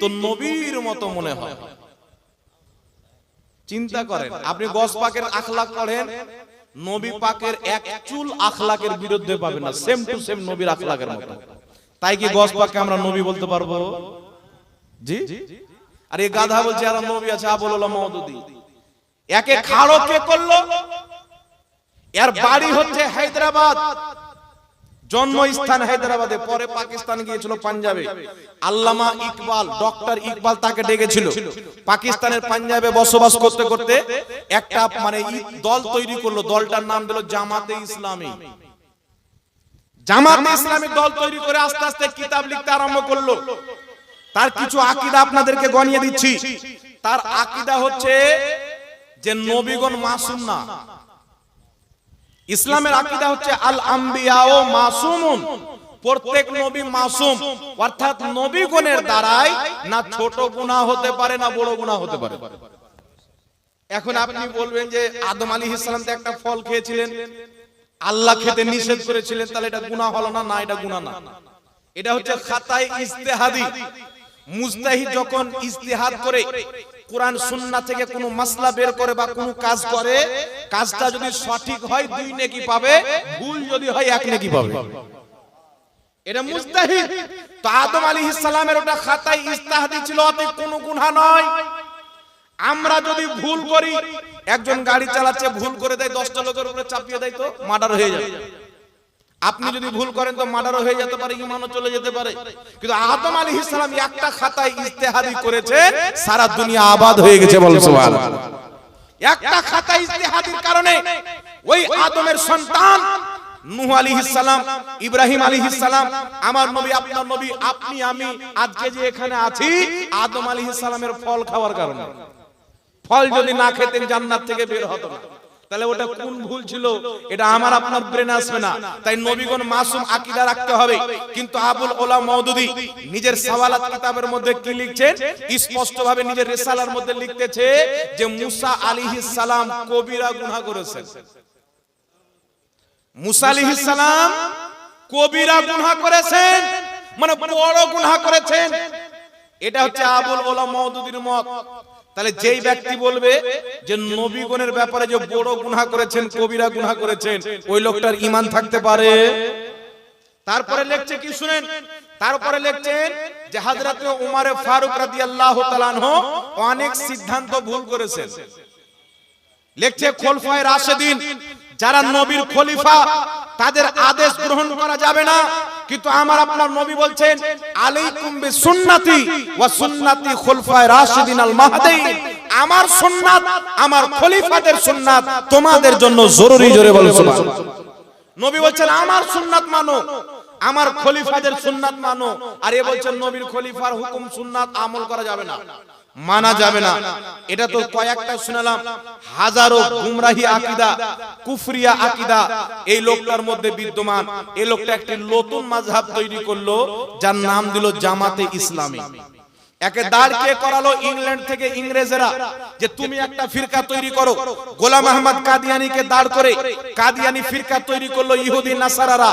A: তো নবীর মতো মনে হয়। চিন্তা করেন, আপনি গস পাকের আখলাক পড়েন, নবী পাকের এক চুল আখলাকের বিরুদ্ধে পাবেন না, সেম টু সেম নবীর আখলাকের মতো। তাই কি গস পাককে আমরা নবী বলতে পারবো? জি। আর এই গাধা বলছে আর নবী আছে, আবুল ওলা মওদুদী। একে খাড়ো কে করলো? এর বাড়ি হচ্ছে হায়দ্রাবাদ, জন্মস্থান হায়দ্রাবাদে, পরে পাকিস্তান গিয়েছিল পাঞ্জাবে। আল্লামা ইকবাল, ডক্টর ইকবাল তাকে ডেকেছিল। পাকিস্তানের পাঞ্জাবে বসবাস করতে করতে একটা দল তৈরি করলো। দলটার নাম দিল জামাতে ইসলামী। জামাতে ইসলামী দল তৈরি করে আস্তে আস্তে কিতাব লিখতে আরম্ভ করলো। তার কিছু আকীদা আপনাদেরকে গনিয়ে দিচ্ছি। তার আকীদা হচ্ছে যে নবীগণ মাসুম না। ইসলামের আকীদা হচ্ছে আল আম্বিয়াও মাসুমুন, প্রত্যেক নবী মাসুম, অর্থাৎ নবীগণের দ্বারাই না ছোট গুনাহ হতে পারে না বড় গুনাহ হতে পারে। এখন আপনি বলবেন যে আদম আলাইহিস সালাম তো একটা ফল খেয়েছিলেন, আল্লাহ খেতে নিষেধ করেছিলেন, তাহলে এটা গুনাহ হলো না? না, এটা গুনাহ না। এটা হচ্ছে খাতায়ে ইজতিহাদি। মুজতাহিদ যখন ইজতিহাদ করে কোরআন সুন্নাহ থেকে কোনো মাসলা বের করে বা কোনো কাজ করে, কাজটা যদি সঠিক হয় 2 নেকি পাবে, ভুল যদি হয় 1 নেকি পাবে। এটা মুজতাহিদ। তো আদম আলাইহিস সালামের ওটা খাতায়ে ইজতিহাদি ছিল, অত কোনো গুনাহ নয়। আমরা যদি ভুল করি, একজন গাড়ি চালাচ্ছে ভুল করে দেয়, 10টা লোকের উপরে চাপিয়ে দেয়, তো মার্ডার হয়ে যাবে। আপনি যদি ভুল করেন তো মার্ডার হয়ে যেতে পারে, ঈমানও চলে যেতে পারে। কিন্তু আদম আলাইহিস সালাম একটা খাতায় ইজতিহাদি করেছে, সারা দুনিয়া আবাদ হয়ে গেছে, বলেন সুবহানাল্লাহ। একটা খাতায় ইজতিহাদির কারণে ওই আদমের সন্তান নূহ আলাইহিস সালাম, ইব্রাহিম আলাইহিস সালাম, আমার নবী, আপনার নবী, আপনি আমি আজকে যে এখানে আছি, আদম আলাইহিস সালামের ফল খাওয়ার কারণে। ফল যদি না খেতেন জান্নাত থেকে বের হতো না। তাহলে ওটা কোন ভুল ছিল? এটা আমার আপনার ব্রেন আসবে না। তাই নবীগণ মাসুম আকীদা রাখতে হবে। কিন্তু আবুল ওলা মওদুদী নিজের সাওয়ালাত কিতাবের মধ্যে কি লিখছেন? স্পষ্ট ভাবে নিজের রিসালার মধ্যে লিখতেছে যে মুসা আলাইহিস সালাম কবিরা গুনাহ করেছেন। মুসা আলাইহিস সালাম কবিরা গুনাহ করেছেন, মানে বড় গুনাহ করেছেন। এটা হচ্ছে আবুল ওলা মওদুদীর মত। তাহলে যেই ব্যক্তি বলবে যে নবীগণের ব্যাপারে যে বড় গুনাহ করেছেন, কবিরা গুনাহ করেছেন, ওই লোকটার ঈমান থাকতে পারে? তারপরে লিখছে কি শুনেন, তারপরে লিখছেন যে হযরত উমর ফারুক রাদিয়াল্লাহু তাআলা আনহু অনেক সিদ্ধান্ত ভুল করেছেন। লিখছে খোলাফায়ে রাশিদিন যারা নবীর খলিফা তাদের আদেশ গ্রহণ করা যাবে না, কিন্তু আমার আপনার নবী বলছেন আলাইকুম বিসুন্নতি ওয়া সুন্নতি খোলাফায়ে রাশিদিন আল মাহদিয়িন, আমার সুন্নাত আমার খলিফাদের সুন্নাত তোমাদের জন্য জরুরি। জোরে বলুন সুবহানাল্লাহ। নবী বলছেন আমার সুন্নাত মানো, আমার খলিফাদের সুন্নাত মানো, আর এ বলছেন নবীর খলিফার হুকুম সুন্নাত আমল করা যাবে না, মানা যাবে না। এটা তো কয়েকটা শুনলাম, হাজারো গুমরাহি আকীদা কুফরিয়া আকীদা এই লোকটার মধ্যে বিদ্যমান। এই লোকটা একটি নতুন মাযহাব তৈরি করলো যার নাম দিল জামাতে ইসলামী। একে দাঁড় কে করালো ইংল্যান্ড থেকে ইংরেজরা যে তুমি একটা ফিরকা তৈরি করো। গোলাম আহমদ কাদিয়ানীকে দাঁড় করে কাদিয়ানী ফিরকা তৈরি করলো ইহুদি নাসারারা।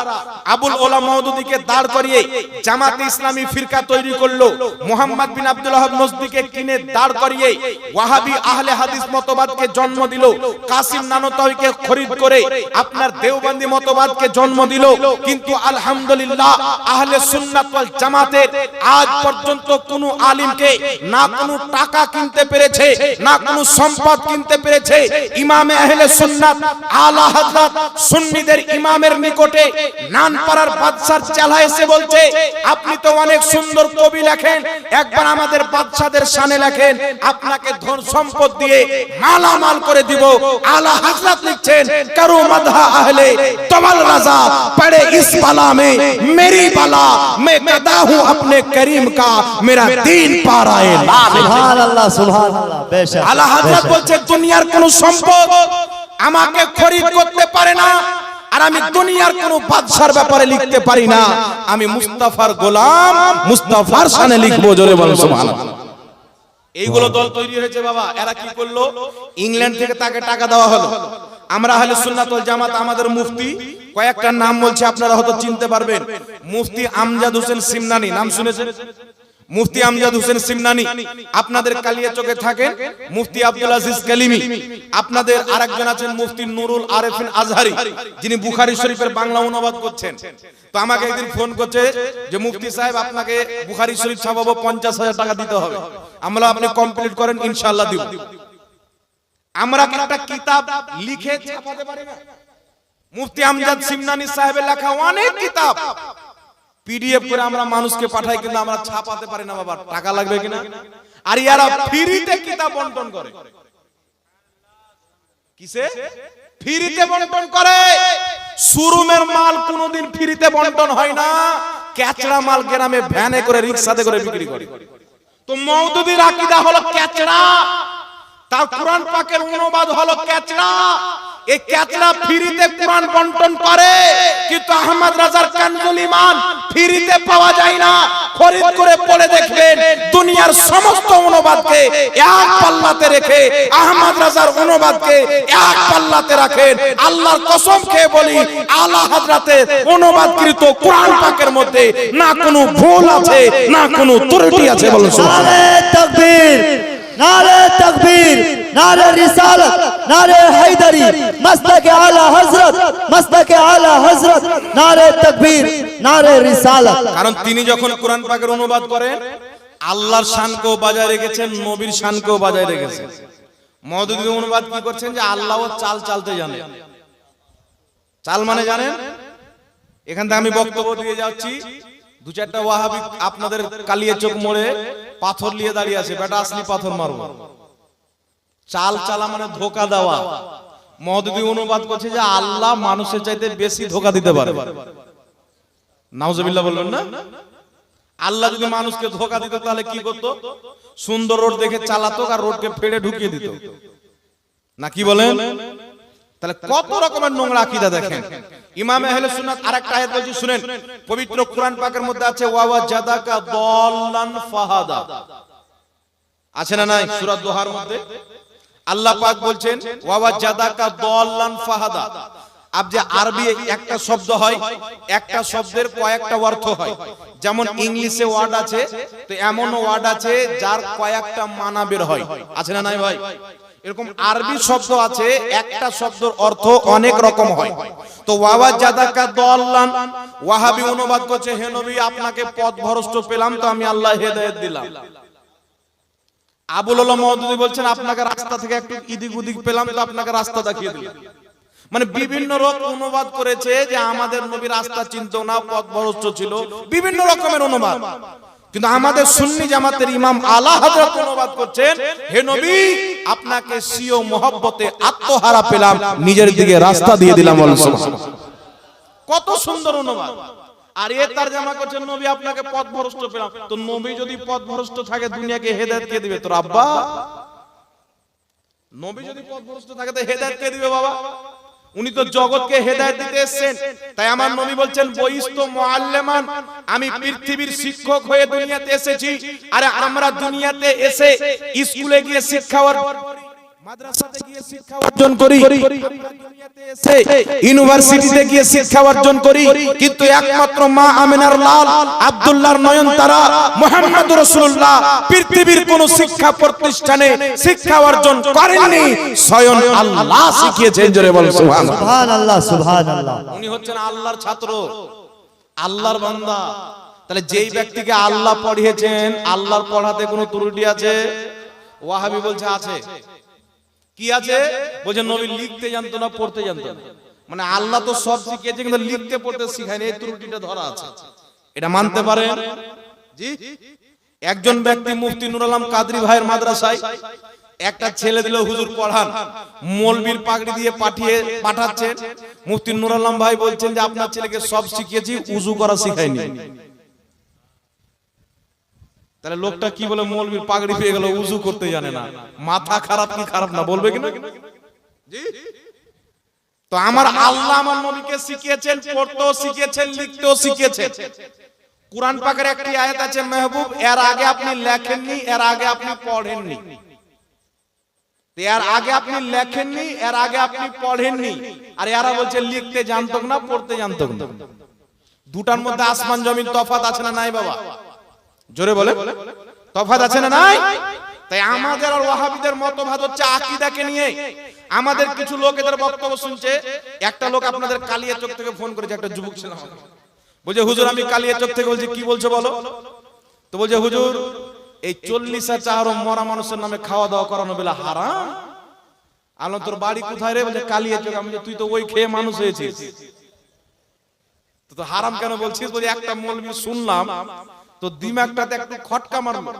A: আবুল ওলা মওদুদীকে দাঁড় করিয়ে জামাতে ইসলামী ফিরকা তৈরি করলো। মুহাম্মদ বিন আব্দুল ওয়াহাব নজদীকে কিনে দাঁড় করিয়ে ওয়াহাবি আহলে হাদিস মতবাদকে জন্ম দিল। কাসিম নানতাউইকে খরিদ করে আপনার দেওবন্দি মতবাদকে জন্ম দিল। কিন্তু আলহামদুলিল্লাহ আহলে সুন্নাত ওয়াল জামাতের আজ পর্যন্ত কোনো আলিমকে না কোনো টাকা কিনতে পেরেছে, না কোনো সম্পদ কিনতে পেরেছে। ইমামে আহলে সুন্নাত আলা হযরত সুন্নিদের ইমামের নিকটে নানপাড়ার বাদশার চেলা এসে বলছে আপনি তো অনেক সুন্দর কবি লেখেন, একবার আমাদের বাদশাদের শানে লেখেন, আপনাকে ধন সম্পদ দিয়ে মালামাল করে দিব। আলা হযরত লিখছেন করো মদহা আহলে তওয়াল রাজা পড়ে ইস বালা মে মেরি বালা मैं गदा हूं अपने करीम का मेरा दीन পা রায়ে লা।
B: সুবহানাল্লাহ সুবহানাল্লাহ। বেশক
A: আলা হযরত বলছে দুনিয়ার কোন সম্পদ আমাকে খরিদ করতে পারে না, আর আমি দুনিয়ার কোন বাদশার ব্যাপারে লিখতে পারি না। আমি মুস্তাফার গোলাম, মুস্তাফার শানে লিখবো। জোরে বলুন সুবহানাল্লাহ। এইগুলো দল তৈরি হয়েছে বাবা। এরা কি করলো, ইংল্যান্ড থেকে তাকে টাকা দেওয়া হলো। আমরা আহলে সুন্নাত ওয়াল জামাত আমাদের মুফতি কয়েকটা নাম বলছে, আপনারা হয়তো চিনতে পারবেন। মুফতি আমজাদ হোসেন সিমনানি, নাম শুনেছেন? মুফতি আমজাদ হোসেন সিমনানি আপনাদের কালিয়াচকে থাকেন। মুফতি আব্দুল আজিজ কালিমি, আপনাদের আরেকজন আছেন মুফতি নুরুল আরেফিন আজহারি, যিনি বুখারী শরীফের বাংলা অনুবাদ করছেন। তো আমাকে একদিন ফোন করছে যে মুফতি সাহেব আপনাকে বুখারী শরীফ ছাপাবো, 50,000 টাকা দিতে হবে। আমরা আপনি কমপ্লিট করেন ইনশাআল্লাহ দিব। আমরা একটা কিতাব লিখে ছাপাতে পারি না? মুফতি আমজাদ সিমনানি সাহেবের লেখা অনেক কিতাব পিডিএফ করে আমরা মানুষকে পাঠাই, কিন্তু আমরা ছাপাতে পারি না বাবা। টাকা লাগবে কিনা? আর ইয়ারা ফ্রিতে কিতাব বন্টন করে। কিসে? ফ্রিতে বন্টন করে। শোরুমের মাল কোনোদিন ফ্রিতে বন্টন হয় না, ক্যাচড়া মাল গ্রামে ভ্যানে করে রিকশাতে করে বিক্রি করে। তো মওদুদির আকীদা হলো ক্যাচড়া, তার কোরআন পাকের অনুবাদ হলো ক্যাচড়া। এই ক্যাচড়া ফ্রিতে কোরআন বন্টন করে, কিন্তু আহমদ রাজার কানজুল ঈমান ফ্রিতে পাওয়া যায় না। খরিদ করে পড়ে দেখবেন দুনিয়ার সমস্ত অনুবাদকে এক পাল্লাতে রেখে আহমদ রাজার অনুবাদকে এক পাল্লাতে রাখেন। আল্লাহর কসম খেয়ে বলি আলা হযরতের অনুবাদকৃত কোরআন পাকের মধ্যে না কোনো ভুল আছে, না কোনো ত্রুটি আছে। বলুন সুবহানাল্লাহ।
B: নারে তাকবীর, নারে তাকবীর, নারে রিসালাত, নারে হায়দারি, মসলকে আলা হযরত, মসলকে আলা হযরত, নারে তাকবীর, নারে রিসালাত।
A: কারণ তিনি যখন কোরআন পাকের অনুবাদ করেন আল্লাহর শানকেও বজায় রেখেছেন, নবীর শানকেও বজায় রেখেছেন। মওদুদি অনুবাদ কি করছেন যে আল্লাহও চাল চালতে জানে। চাল মানে জানেন? এখান থেকে আমি বক্তব্য দিয়ে যাচ্ছি, দু চারটা ওয়াহাবি আপনাদের কালিয়াচক মোড়ে পাথর নিয়ে দাঁড়িয়ে আছে, বেটা আসলি পাথর মারবো। চাল চালা মানে ধোকা দেওয়া। মওদুদি অনুবাদ করছে যে আল্লাহ মানুষের চাইতে বেশি ধোকা দিতে পারে। নাউজুবিল্লাহ বলবেন না? আল্লাহ যদি মানুষকে ধোকা দিত তাহলে কি করতো? সুন্দর রোড দেখে চালাতো আর রোডকে ফেড়ে ঢুকিয়ে দিত না, কি বলেন? তাহলে কত রকমের নোংরা আকীদা দেখেন। ইমাম আহলে সুন্নাত আরেকটা আয়াত বলছি শুনেন, পবিত্র কোরআন পাকের মধ্যে আছে ওয়াওয়াজাদাকা দাল্লান ফাহাদা, আছে না নাই? সূরা দোহার মধ্যে আল্লাহ পাক বলছেন ওয়াওয়াজাদাকা দাল্লান ফাহাদা। अब যে আরবি একটা শব্দ হয়, একটা শব্দের কয়েকটা অর্থ হয়। যেমন ইংলিশে ওয়ার্ড আছে, তো এমন ওয়ার্ড আছে যার কয়েকটা মানা বের হয়, আছে না নাই ভাই? এরকম আরবি শব্দ আছে, একটা শব্দের অর্থ অনেক রকম হয়। তো ওয়াওয়াজাদাকা দাল্লান, ওয়াহাবি অনুবাদ করছে, হে নবী আপনাকে পথভ্রষ্ট পেলাম তো আমি আল্লাহ হেদায়েত দিলাম। আবুল আলা মওদুদি বলছেন আপনাকে রাস্তা থেকে একটু ইদিক উদিক পেলাম তো আপনাকে রাস্তা দেখিয়ে দিলাম। মানে বিভিন্ন রকম অনুবাদ করেছে যে আমাদের নবী রাস্তা চিনতো না, পথভ্রষ্ট ছিল, বিভিন্ন রকমের অনুবাদ। কিন্তু আমাদের সুন্নি জামাতের ইমাম আলা হযরত অনুবাদ করছেন, হে নবী আপনাকে সিও মোহব্বতে আত্মহারা পেলাম, নিজের দিকে রাস্তা দিয়ে দিলাম। কত সুন্দর অনুবাদ। আর এর তরজমা করছেন নবী আপনাকে পথভ্রষ্ট পেলাম। তো নবী যদি পথভ্রষ্ট থাকে দুনিয়াকে হেদায়েত কে দিবে? তোর আব্বা। নবী যদি পথভ্রষ্ট থাকে তো হেদায়েত কে দিবে বাবা? উনি তো জগৎকে হেদায়েত দিতে এসেছেন। তাই আমার নবী বলছেন বইস্ত মুআল্লিমান, আমি পৃথিবীর শিক্ষক হয়ে দুনিয়াতে এসেছি। আরে আমরা দুনিয়াতে এসে স্কুলে গিয়ে শিক্ষা মাদ্রাসাতে গিয়ে শিক্ষা অর্জন করি, দুনিয়াতে এসে ইউনিভার্সিটিতে গিয়ে শিক্ষা অর্জন করি, কিন্তু একমাত্র মা আমিনার লাল আব্দুল্লাহর নয়নতারা মুহাম্মদুর রাসূলুল্লাহ পৃথিবীর কোন শিক্ষা প্রতিষ্ঠানে শিক্ষা অর্জন করেননি, স্বয়ং আল্লাহ শিখিয়েছেন। জোরে বল
B: সুবহানাল্লাহ, সুবহানাল্লাহ।
A: উনি হচ্ছেন আল্লাহর ছাত্র, আল্লাহর বান্দা। তাহলে যেই ব্যক্তিকে আল্লাহ পড়িয়েছেন, আল্লাহর পড়াতে কোনো ত্রুটি আছে? ওয়াহাবি বলছে আছে। কি আছে? বলছে নবী লিখতে জানতো না, পড়তে জানতো না। মানে আল্লাহ তো সব শিখিয়েছে কিন্তু লিখতে পড়তে শিখায়নি, এই ত্রুটিটা ধরা আছে। এটা মানতে পারেন? জি। একজন ব্যক্তি মুফতি নুর আলম কাদরি ভাইয়ের মাদ্রাসায় একটা ছেলে দিল, হুজুর পড়ান, মৌলবীর পাগড়ি দিয়ে পাঠাচ্ছেন। মুফতি নুর আলম ভাই বলছেন যে আপনার ছেলেকে সব শিখিয়েছি, উযু করা শিখাইনি। তাহলে লোকটা কি বলে? মৌলবীর পাগড়ি পেয়ে গেল, উযু করতে জানে না। মাথা খারাপ কি খারাপ না? বলবে কিনা? জি। তো আমার আল্লাহ আমার নবীকে শিখিয়েছেন, পড়তেও শিখিয়েছেন, লিখতেও শিখিয়েছেন। কুরআন পাকের একটি আয়াত আছে, মেহবুব এর আগে আপনি লেখেননি, এর আগে আপনি পড়েননি। এর আগে আপনি লেখেননি, এর আগে আপনি পড়েননি। আর এরা বলছে লিখতে জানতো না, পড়তে জানতো না। দুটার মধ্যে আসমান জমিন তফাৎ আছে না নাই বাবা? জোরে বলে তফাৎ আছে না নাই? তাই আমাদের আর ওয়াহাবিদের মতভেদ হচ্ছে আকীদাকে নিয়ে। আমাদের কিছু লোক এদের বক্তব্য শুনছে। একটা লোক আপনাদের কালিয়াচক থেকে ফোন করেছে, একটা যুবক ছিল, বলছে হুজুর আমি কালিয়াচক থেকে বলছি। কি বলছো বলো? তো বলছে হুজুর এই 40 চার মরা মানুষের নামে খাওয়া দাওয়া করানো বেলা হারাম। আলো তোর বাড়ি কোথায় রে? বলছে কালিয়াচক। আমি তুই তো ওই খেয়ে মানুষ হয়েছিস, তো হারাম কেন বলছিস? বলি একটা মৌলবি শুনলাম তো দিমাগটাতে একটু খটকা মারলো,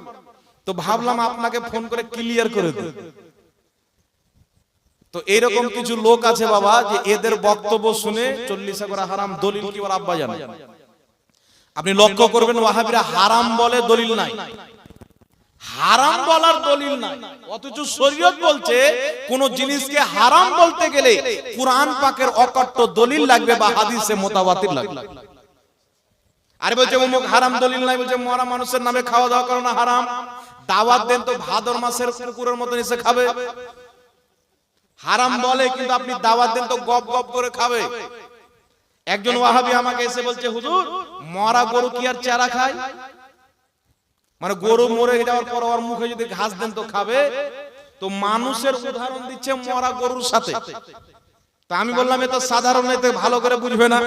A: তো ভাবলাম আপনাকে ফোন করে ক্লিয়ার করে দিই। তো এরকম কিছু লোক আছে বাবা, যে এদের বক্তব্য শুনে 40 করে হারাম, দলিল কি ওর আব্বা জানে? আপনি লক্ষ্য করবেন ওয়াহাবিরা হারাম বলে, দলিল নাই। হারাম বলার দলিল নাই, অথচ শরীয়ত বলছে কোন জিনিসকে হারাম বলতে গেলে কুরআন পাকের অকট্ট দলিল লাগবে বা হাদিসে মুতাওয়াতির লাগবে। আর বলছে অমুক হারাম, দলিল নাই। বলছে মরা মানুষের নামে খাওয়া দাওয়া করানো হারাম। দাওয়াত দেন তো ভাদর মাসের কুকুরের মতন এসে খাবে। হারাম বলে কিন্তু আপনি দাওয়াত দেন তো গপ গপ করে খাবে। একজন ওয়াহাবি আমাকে এসে বলছে হুজুর মরা গরু কি আর চারা খায়? মানে গরু মরে যাওয়ার পর ওর মুখে যদি ঘাস দেন তো খাবে। তো মানুষের উদাহরণ দিচ্ছে মরা গরুর সাথে। তো আমি বললাম এ তো সাধারণ, এতে ভালো করে বুঝবে না।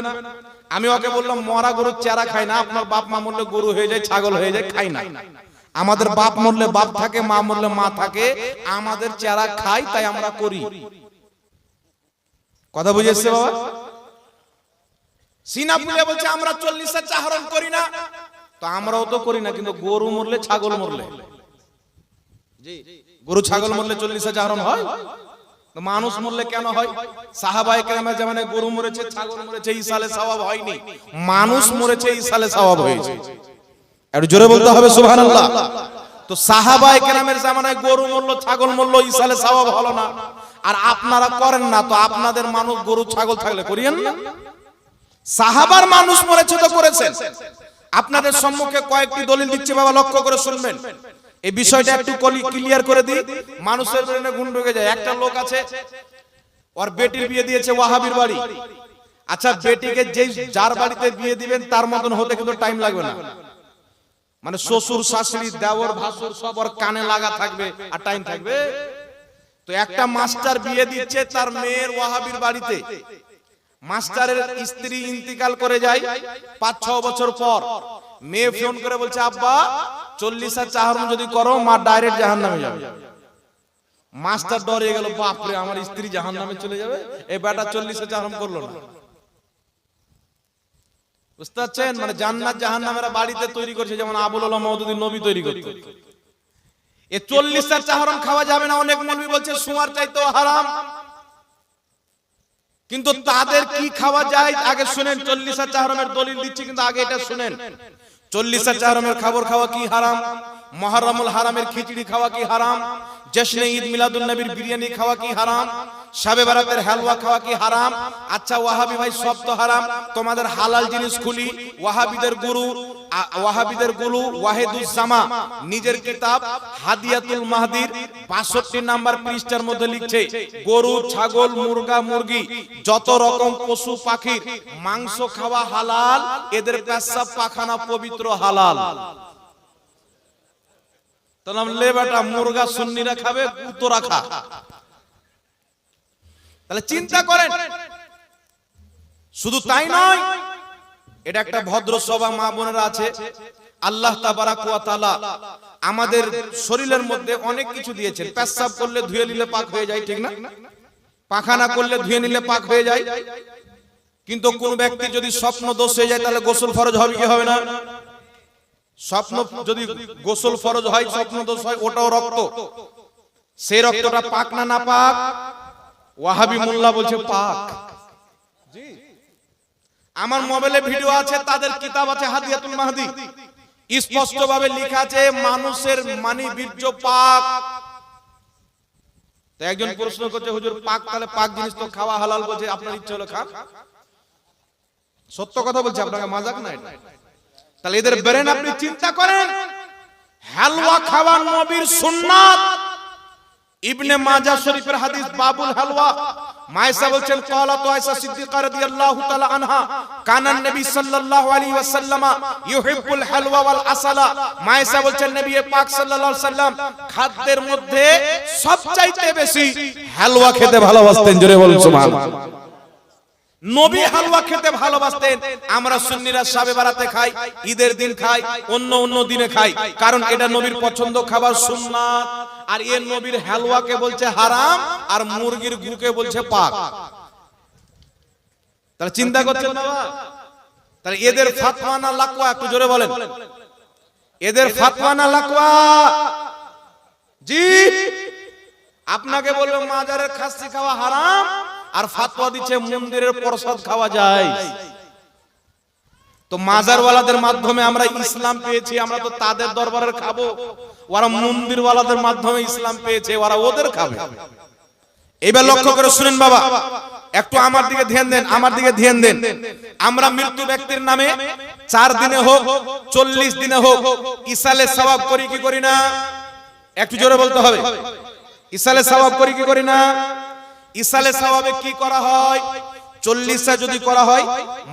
A: আমি ওকে বললাম মরা গরুর চারা খায় না। আপনার বাপ মা মরলে গরু হয়ে যায়, ছাগল হয়ে যায়, খাই না। আমাদের বাপ মরলে বাপ থাকে, মা মরলে মা থাকে। আমাদের চারা খাই, তাই আমরা করি। কথা বুঝেছে বাবা? সিনা পুলে বলছে আমরা 40 চাহরম করি না। তো আমরাও তো করি না, কিন্তু গরু মরলে ছাগল মরলে, জি গরু ছাগল মরলে 40 চাহরম হয়। তো মানুষ মরলে কেন হয়? সাহাবায়ে কেরামের জামানায় গরু মরেছে, ছাগল মরেছে, ইসালে সওয়াব হয়নি। মানুষ মরেছে, ইসালে সওয়াব হয়েছে। একটু জোরে বলতে হবে সুবহানাল্লাহ। তো সাহাবায়ে কেরামের জামানায় গরু মরলো, ছাগল মরলো, ইসালে সওয়াব হলো না। আর আপনারা করেন না, তো আপনাদের মানুষ গরু ছাগল থাকলে করিয়েন না। সাহাবার মানুষ মরেছে তো করেছেন। আপনাদের সম্মুখে কয়েকটি দলিল দিচ্ছে বাবা, লক্ষ্য করে শুনবেন। এই বিষয়টা একটু ক্লিয়ার করে দিই, মানুষের ব্রেনে গুণ ঢুকে যায়। একটা লোক আছে, ওর বেটির বিয়ে দিয়েছে ওয়াহাবির বাড়ি। আচ্ছা বেটিকে যার বাড়িতে বিয়ে দিবেন তার মতন হতে কিন্তু টাইম লাগবে না। মানে শ্বশুর শাশুড়ি দেওর ভাসুর সব ওর কানে লাগা থাকবে, আর টাইম থাকবে। তো একটা মাস্টার বিয়ে দিচ্ছে তার মেয়ের ওয়াহাবির বাড়িতে। মাস্টারের স্ত্রী ইন্তিকাল করে যায় 5-6 বছর পর। মেয়ে ফোন করে বলছে, আব্বা 40 চাহরম যদি করো মা ডাইরেক্ট জাহান্নামে যাবে। মাস্টার ডরে গেল, বাপরে আমার স্ত্রী জাহান্নামে চলে যাবে, এই বেটা 40 চাহরম করলো না। বুঝতে পারছেন? মানে জান্নাত জাহান্নামেরা বাড়িতে তৈরি করছে, যেমন আবুল আলাহ মওদুদী নবী তৈরি করতো। এ 40 চাহরম খাওয়া যাবে না। অনেক মৌলবি বলছে সুয়ার চাইতেও হারাম, কিন্তু তাদের কি খাওয়া যায় আগে শুনেন। 40 চাহরমের দলিল দিচ্ছি, কিন্তু আগে এটা শুনেন। 40 চাহরমের খাবার খাওয়া কি হারাম? মুহররমুল হারামের খিচুড়ি খাওয়া কি হারাম? জশ্নে ঈদ মিলাদুন নবীর বিরিয়ানি খাওয়া কি হারাম? শাবে বারাতের হালুয়া খাওয়া কি হারাম? আচ্ছা ওয়াহাবি ভাই, সব তো হারাম, তোমাদের হালাল জিনিস খুলি। ওয়াহাবিদের গুরু ওয়াহিদুজ্জামা নিজের কিতাব হাদিয়াতুল মাহদির 65 নাম্বার পৃষ্ঠার মধ্যে লিখছে, গরু, ছাগল, মুরগা, মুরগি, যত রকম পশু পাখির মাংস খাওয়া হালাল, এদের পেশাব পাখানা পবিত্র হালাল। তাহলে লে বেটা, মুরগা সুন্নিরা খাবে, কুতরা খা। তাহলে চিন্তা করেন। শুধু তাই নয়, এটা একটা ভদ্র সভা মা বোনেরা আছে। আল্লাহ তাবারাক ওয়া তাআলা আমাদের শরীরের মধ্যে অনেক কিছু দিয়েছেন। পেশাব করলে ধুয়ে নিলে পাক হয়ে যায়, ঠিক না? পাখানা করলে ধুয়ে নিলে পাক হয়ে যায়। কিন্তু কোন ব্যক্তি যদি স্বপ্ন দোষ হয়ে যায়, তাহলে গোসল ফরজ হবে কি হবে না? স্বপ্ন যদি গোসল ফরজ হয়, স্বপ্ন দোষ হয়, ওটাও রক্ত। সেই রক্তটা পাক না না পাক? ওয়াহাবি মোল্লা বলছে পাক। আমার মোবাইলে ভিডিও আছে, তাদের কিতাব আছে হাদিয়াতুল মাহদি, স্পষ্ট ভাবে লেখা আছে মানুষের মানি বীর্য পাক। তো একজন প্রশ্ন করছে, হুজুর পাক, তাহলে পাক জিনিস তো খাওয়া হালাল, বলছে আপনার ইচ্ছে হলো খান। সত্য কথা বলছে, আপনাকে মজাক না এটা। তাহলে এদের ব্রেন আপনি চিন্তা করেন। হালুয়া খাওয়া নবীর সুন্নাত। ইবনে মাজাহ শরীফের হাদিস, বাবুল হালওয়া। মায়েশা বলছেন, ক্বালাতু আয়েশা সিদ্দিকা রাদিয়াল্লাহু তাআলা আনহা, কানান নবী সাল্লাল্লাহু আলাইহি ওয়াসাল্লাম ইউহিব্বুল হালওয়া ওয়াল আসালা। মায়েশা বলছেন, নবী পাক সাল্লাল্লাহু আলাইহি ওয়াসাল্লাম খাদ্যের মধ্যে সবচাইতে বেশি হালওয়া খেতে ভালোবাসতেন। জোরে বলুন সুবহানাল্লাহ। নবী হালুয়া খেতে ভালোবাসতেন। আমরা সুন্নিরা শাবে বারাতে খাই, ঈদের দিন খাই, অন্য দিনে খাই, কারণ এটা নবীর পছন্দ খাবার, সুন্নাত। আর এ নবীর হালুয়াকে বলছে হারাম, আর মুরগির গুকে বলছে পাক। তাহলে চিন্তা করছেন বাবা? তাহলে এদের ফাতওয়া না লাকওয়া? একটু জোরে বলেন, এদের ফাতওয়া না লাকওয়া? জি, আপনাকে বলবো মাজারের খাসি খাওয়া হারাম, আর ফাতোয়া দিচ্ছে মন্দিরের প্রসাদ খাওয়া যায়। তো মাজারওয়ালাদের মাধ্যমে আমরা ইসলাম পেয়েছি, আমরা তো তাদের দরবারের খাবো। ওরা মন্দিরওয়ালাদের মাধ্যমে ইসলাম পেয়েছে, ওরা ওদের খাবে। এবার লক্ষ্য করে শুনেন বাবা, একটু আমার দিকে ধ্যান দেন, আমার দিকে ধ্যান দেন। আমরা মৃত্যু ব্যক্তির নামে 4 দিনে হোক 40 দিনে হোক ইসালে সওয়াব করি কি করি না? একটু জোরে বলতে হবে। ইসালে সওয়াব করি কি করি না? ইসালে সওয়াবে কি করা হয়? 40টা যদি করা হয়,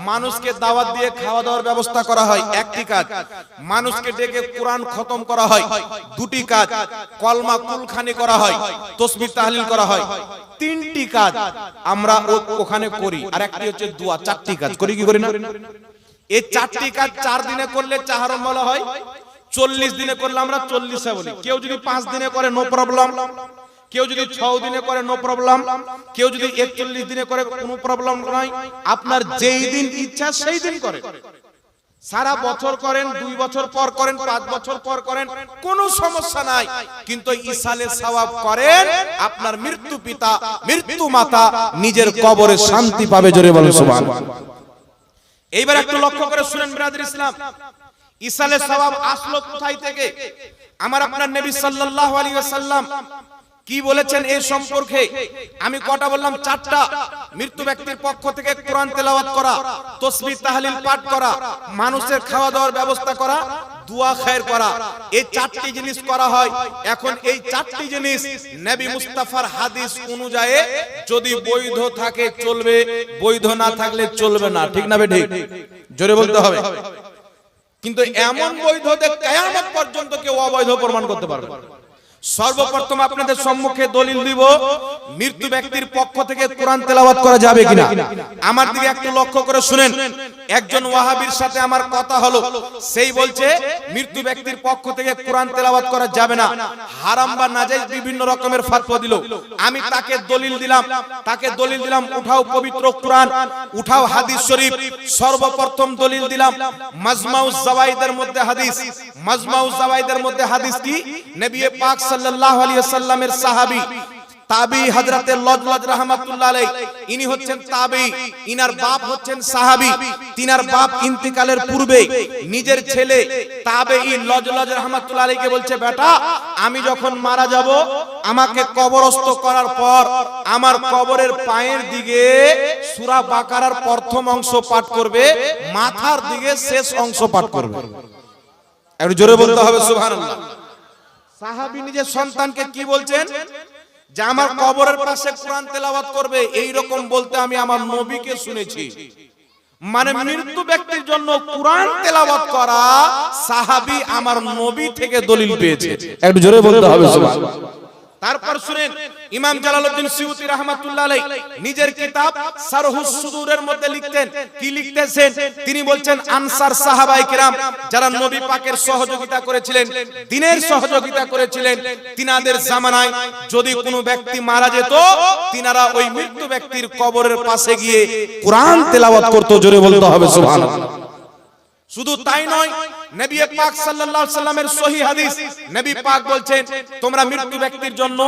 A: মানুষকে দাওয়াত দিয়ে খাওয়া দাওয়ার ব্যবস্থা করা হয়, একটি কাজ। মানুষকে ডেকে কোরআন খতম করা হয়, দুটি কাজ। কলমা কুলখানি করা হয়, তাসবিহ তাহলিল করা হয়, 3টি কাজ আমরা ওখানে করি। আর একটি হচ্ছে দোয়া। 4টি কাজ করি কি করি না? এই 4টি কাজ 4 দিনে করলে চাহারম বলা হয়, 40 দিনে করলে আমরা 40 বলি। কেউ যদি 5 দিনে করে নো প্রবলেম, কেউ যদি 6 দিনে করে নো প্রবলেম, কেউ যদি 41 দিনে করে কোনো প্রবলেম নাই। আপনার যেই দিন ইচ্ছা সেই দিন করে। সারা বছর করেন, 2 বছর পর করেন, 5 বছর পর করেন, কোনো সমস্যা নাই। কিন্তু ইসালে সওয়াব করেন, আপনার মৃত্যু পিতা, মৃত্যু মাতা নিজের কবরে শান্তি পাবে। জোরে বলুন সুবহানাল্লাহ। এইবার একটু লক্ষ্য করে শুনেন ব্রাদার ইসলাম, ইসালে সওয়াব আসলো কোথায় থেকে? আমার আপনার নবী সাল্লাল্লাহু আলাইহি ওয়াসাল্লাম কি বলেছেন এই সম্পর্কে? আমি কটা বললাম? 4টা। মৃত্যু ব্যক্তির পক্ষ থেকে কোরআন তেলাওয়াত করা, তাসবিহ তাহলিল পাঠ করা, মানুষের খাওয়া দাওয়ার ব্যবস্থা করা, দোয়া খায়ের করা। এই 4টি জিনিস করা হয়। এখন এই 4টি জিনিস নবী মুস্তাফার হাদিস অনুযায়ী যদি বৈধ থাকে চলবে, বৈধ না থাকলে চলবে না। ঠিক না বেঠিক? জোরে বলতে হবে। কিন্তু এমন বৈধ যে কিয়ামত পর্যন্ত কেউ অবৈধ প্রমাণ করতে পারবে। সর্বপ্রথম আপনাদের সম্মুখে দলিল দিব, মৃত্যু ব্যক্তির পক্ষ থেকে কোরআন তেলাওয়াত করা যাবে কিনা। আমার দিকে একটু লক্ষ্য করে শুনেন। একজন ওয়াহাবির সাথে আমার কথা হলো, সেই বলছে মৃত্যু ব্যক্তির পক্ষ থেকে কোরআন তেলাওয়াত করা যাবে না, হারাম বা নাজায়েজ বিভিন্ন রকমের ফতোয়া দিল। আমি তাকে দলিল দিলাম, উঠাও পবিত্র কোরআন, উঠাও হাদিস শরীফ। সর্বপ্রথম দলিল দিলাম মাজমাউজ জাওয়াইদের মধ্যে হাদিস। মাজমাউজ জাওয়াইদের মধ্যে হাদিস কি? নবী পাক সাল্লাল্লাহু আলাইহি ওয়াসাল্লামের সাহাবী তাবি হযরতে লজলজ রাহমাতুল্লাহ আলাইহি, ইনি হচ্ছেন তাবি, ইনার বাপ হচ্ছেন সাহাবী। তিনার বাপ ইন্তিকালের পূর্বে নিজের ছেলে তাবেঈ লজলজ রাহমাতুল্লাহ আলাইহিকে বলছে, বেটা আমি যখন মারা যাব, আমাকে কবরস্থ করার পর আমার কবরের পায়ের দিকে সূরা বাকারার প্রথম অংশ পাঠ করবে, মাথার দিকে শেষ অংশ পাঠ করবে। একটু জোরে বলতে হবে সুবহানাল্লাহ। সাহাবী নিজের সন্তানকে কি বলছেন? যে আমার কবরের পাশে কোরআন তেলাওয়াত করবে, এই রকম বলতে আমি আমার নবীকে শুনেছি। মানে মৃত্যু ব্যক্তির জন্য কোরআন তেলাওয়াত করা সাহাবী আমার নবী থেকে দলিল পেয়েছে। একটু জোরে বলতে হবে সুবহানাল্লাহ। তারপর শুনেন, ইমাম জালালউদ্দিন সিয়ুতী রাহমাতুল্লাহ আলাইহি নিজের কিতাব শারহুস সুদুরের মধ্যে লিখতেন, কি লিখতেছেন? তিনি বলছেন আনসার সাহাবায়ে কিরাম যারা নবী পাকের সহযোগিতা করেছিলেন, দ্বীনের সহযোগিতা করেছিলেন, তিনাদের জামানায় যদি কোনো ব্যক্তি মারা যেত, তিনারা ওই মৃত্যু ব্যক্তির কবরের পাশে গিয়ে কোরআন তেলাওয়াত করত। জোরে বলতে হবে সুবহানাল্লাহ। শুধু তাই নয়, নবী পাক সাল্লাল্লাহু আলাইহি সাল্লামের সহিহ হাদিস, নবী পাক বলছেন তোমরা মৃত্যু ব্যক্তির জন্য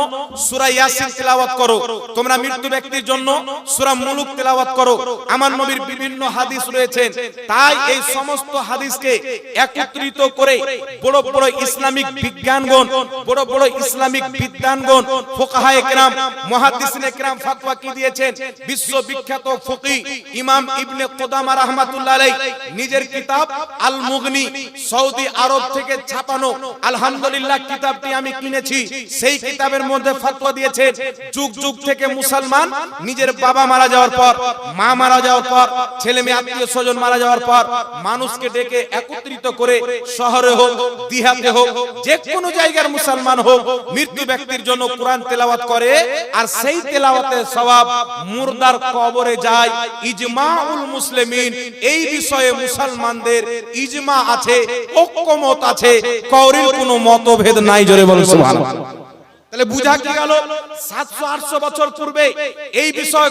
A: সূরা ইয়াসিন তেলাওয়াত করো, তোমরা মৃত্যু ব্যক্তির জন্য সূরা মুলুক তেলাওয়াত করো। আমার নবীর বিভিন্ন হাদিস রয়েছে। তাই এই সমস্ত হাদিসকে একত্রিত করে বড় বড় ইসলামিক বিজ্ঞানগণ, বড় বড় ইসলামিক বিদ্বানগণ, ফুকাহায়ে কেরাম, মুহাদ্দিসিনে কেরাম ফতোয়া কি দিয়েছেন? বিশ্ববিখ্যাত ফকিহ ইমাম ইবনে কুদামা রাহমাতুল্লাহ আলাইহি নিজের কিতাব আল মুগনি, সৌদি আরব থেকে ছাপানো, আলহামদুলিল্লাহ কিতাবটি আমি কিনেছি। সেই কিতাবের মধ্যে ফতোয়া দিয়েছেন যুগ যুগ থেকে মুসলমান নিজের বাবা মারা যাওয়ার পর, মা মারা যাওয়ার পর, ছেলে মেয়ে আত্মীয় স্বজন মারা যাওয়ার পর মানুষকে ডেকে একত্রিত করে শহরে হোক, দিহাতে হোক, যে কোনো জায়গার মুসলমান হোক, মৃত্যু ব্যক্তির জন্য কোরআন তেলাওয়াত করে, আর সেই তেলাওয়াতের সওয়াব মুর্দার কবরে যায়। ইজমাউল মুসলিমিন, এই বিষয়ে মুসলমানদের ইজমা আছে, ঐক্যমত আছে, কাউরির কোনো মতভেদ নাই। জোরে বলুন সুবহানাল্লাহ। তাহলে বুঝা কি গেল? 700-800 বছর পূর্বে এই বিষয়ে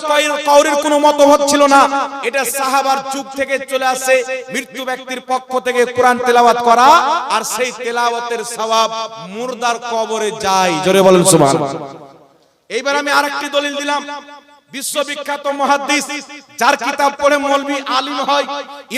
A: কাউরির কোনো মতভেদ ছিল না। এটা সাহাবার যুগ থেকে চলে আসে, মৃত্যু ব্যক্তির পক্ষ থেকে কোরআন তেলাওয়াত করা, আর সেই তেলাওয়াতের সওয়াব মুর্দার কবরে যায়। জোরে বলুন সুবহানাল্লাহ। এইবার আমি আরেকটি দলিল দিলাম। বিশ্ববিখ্যাত মুহাদ্দিস যার কিতাব পড়ে মৌলভী আলিম হয়,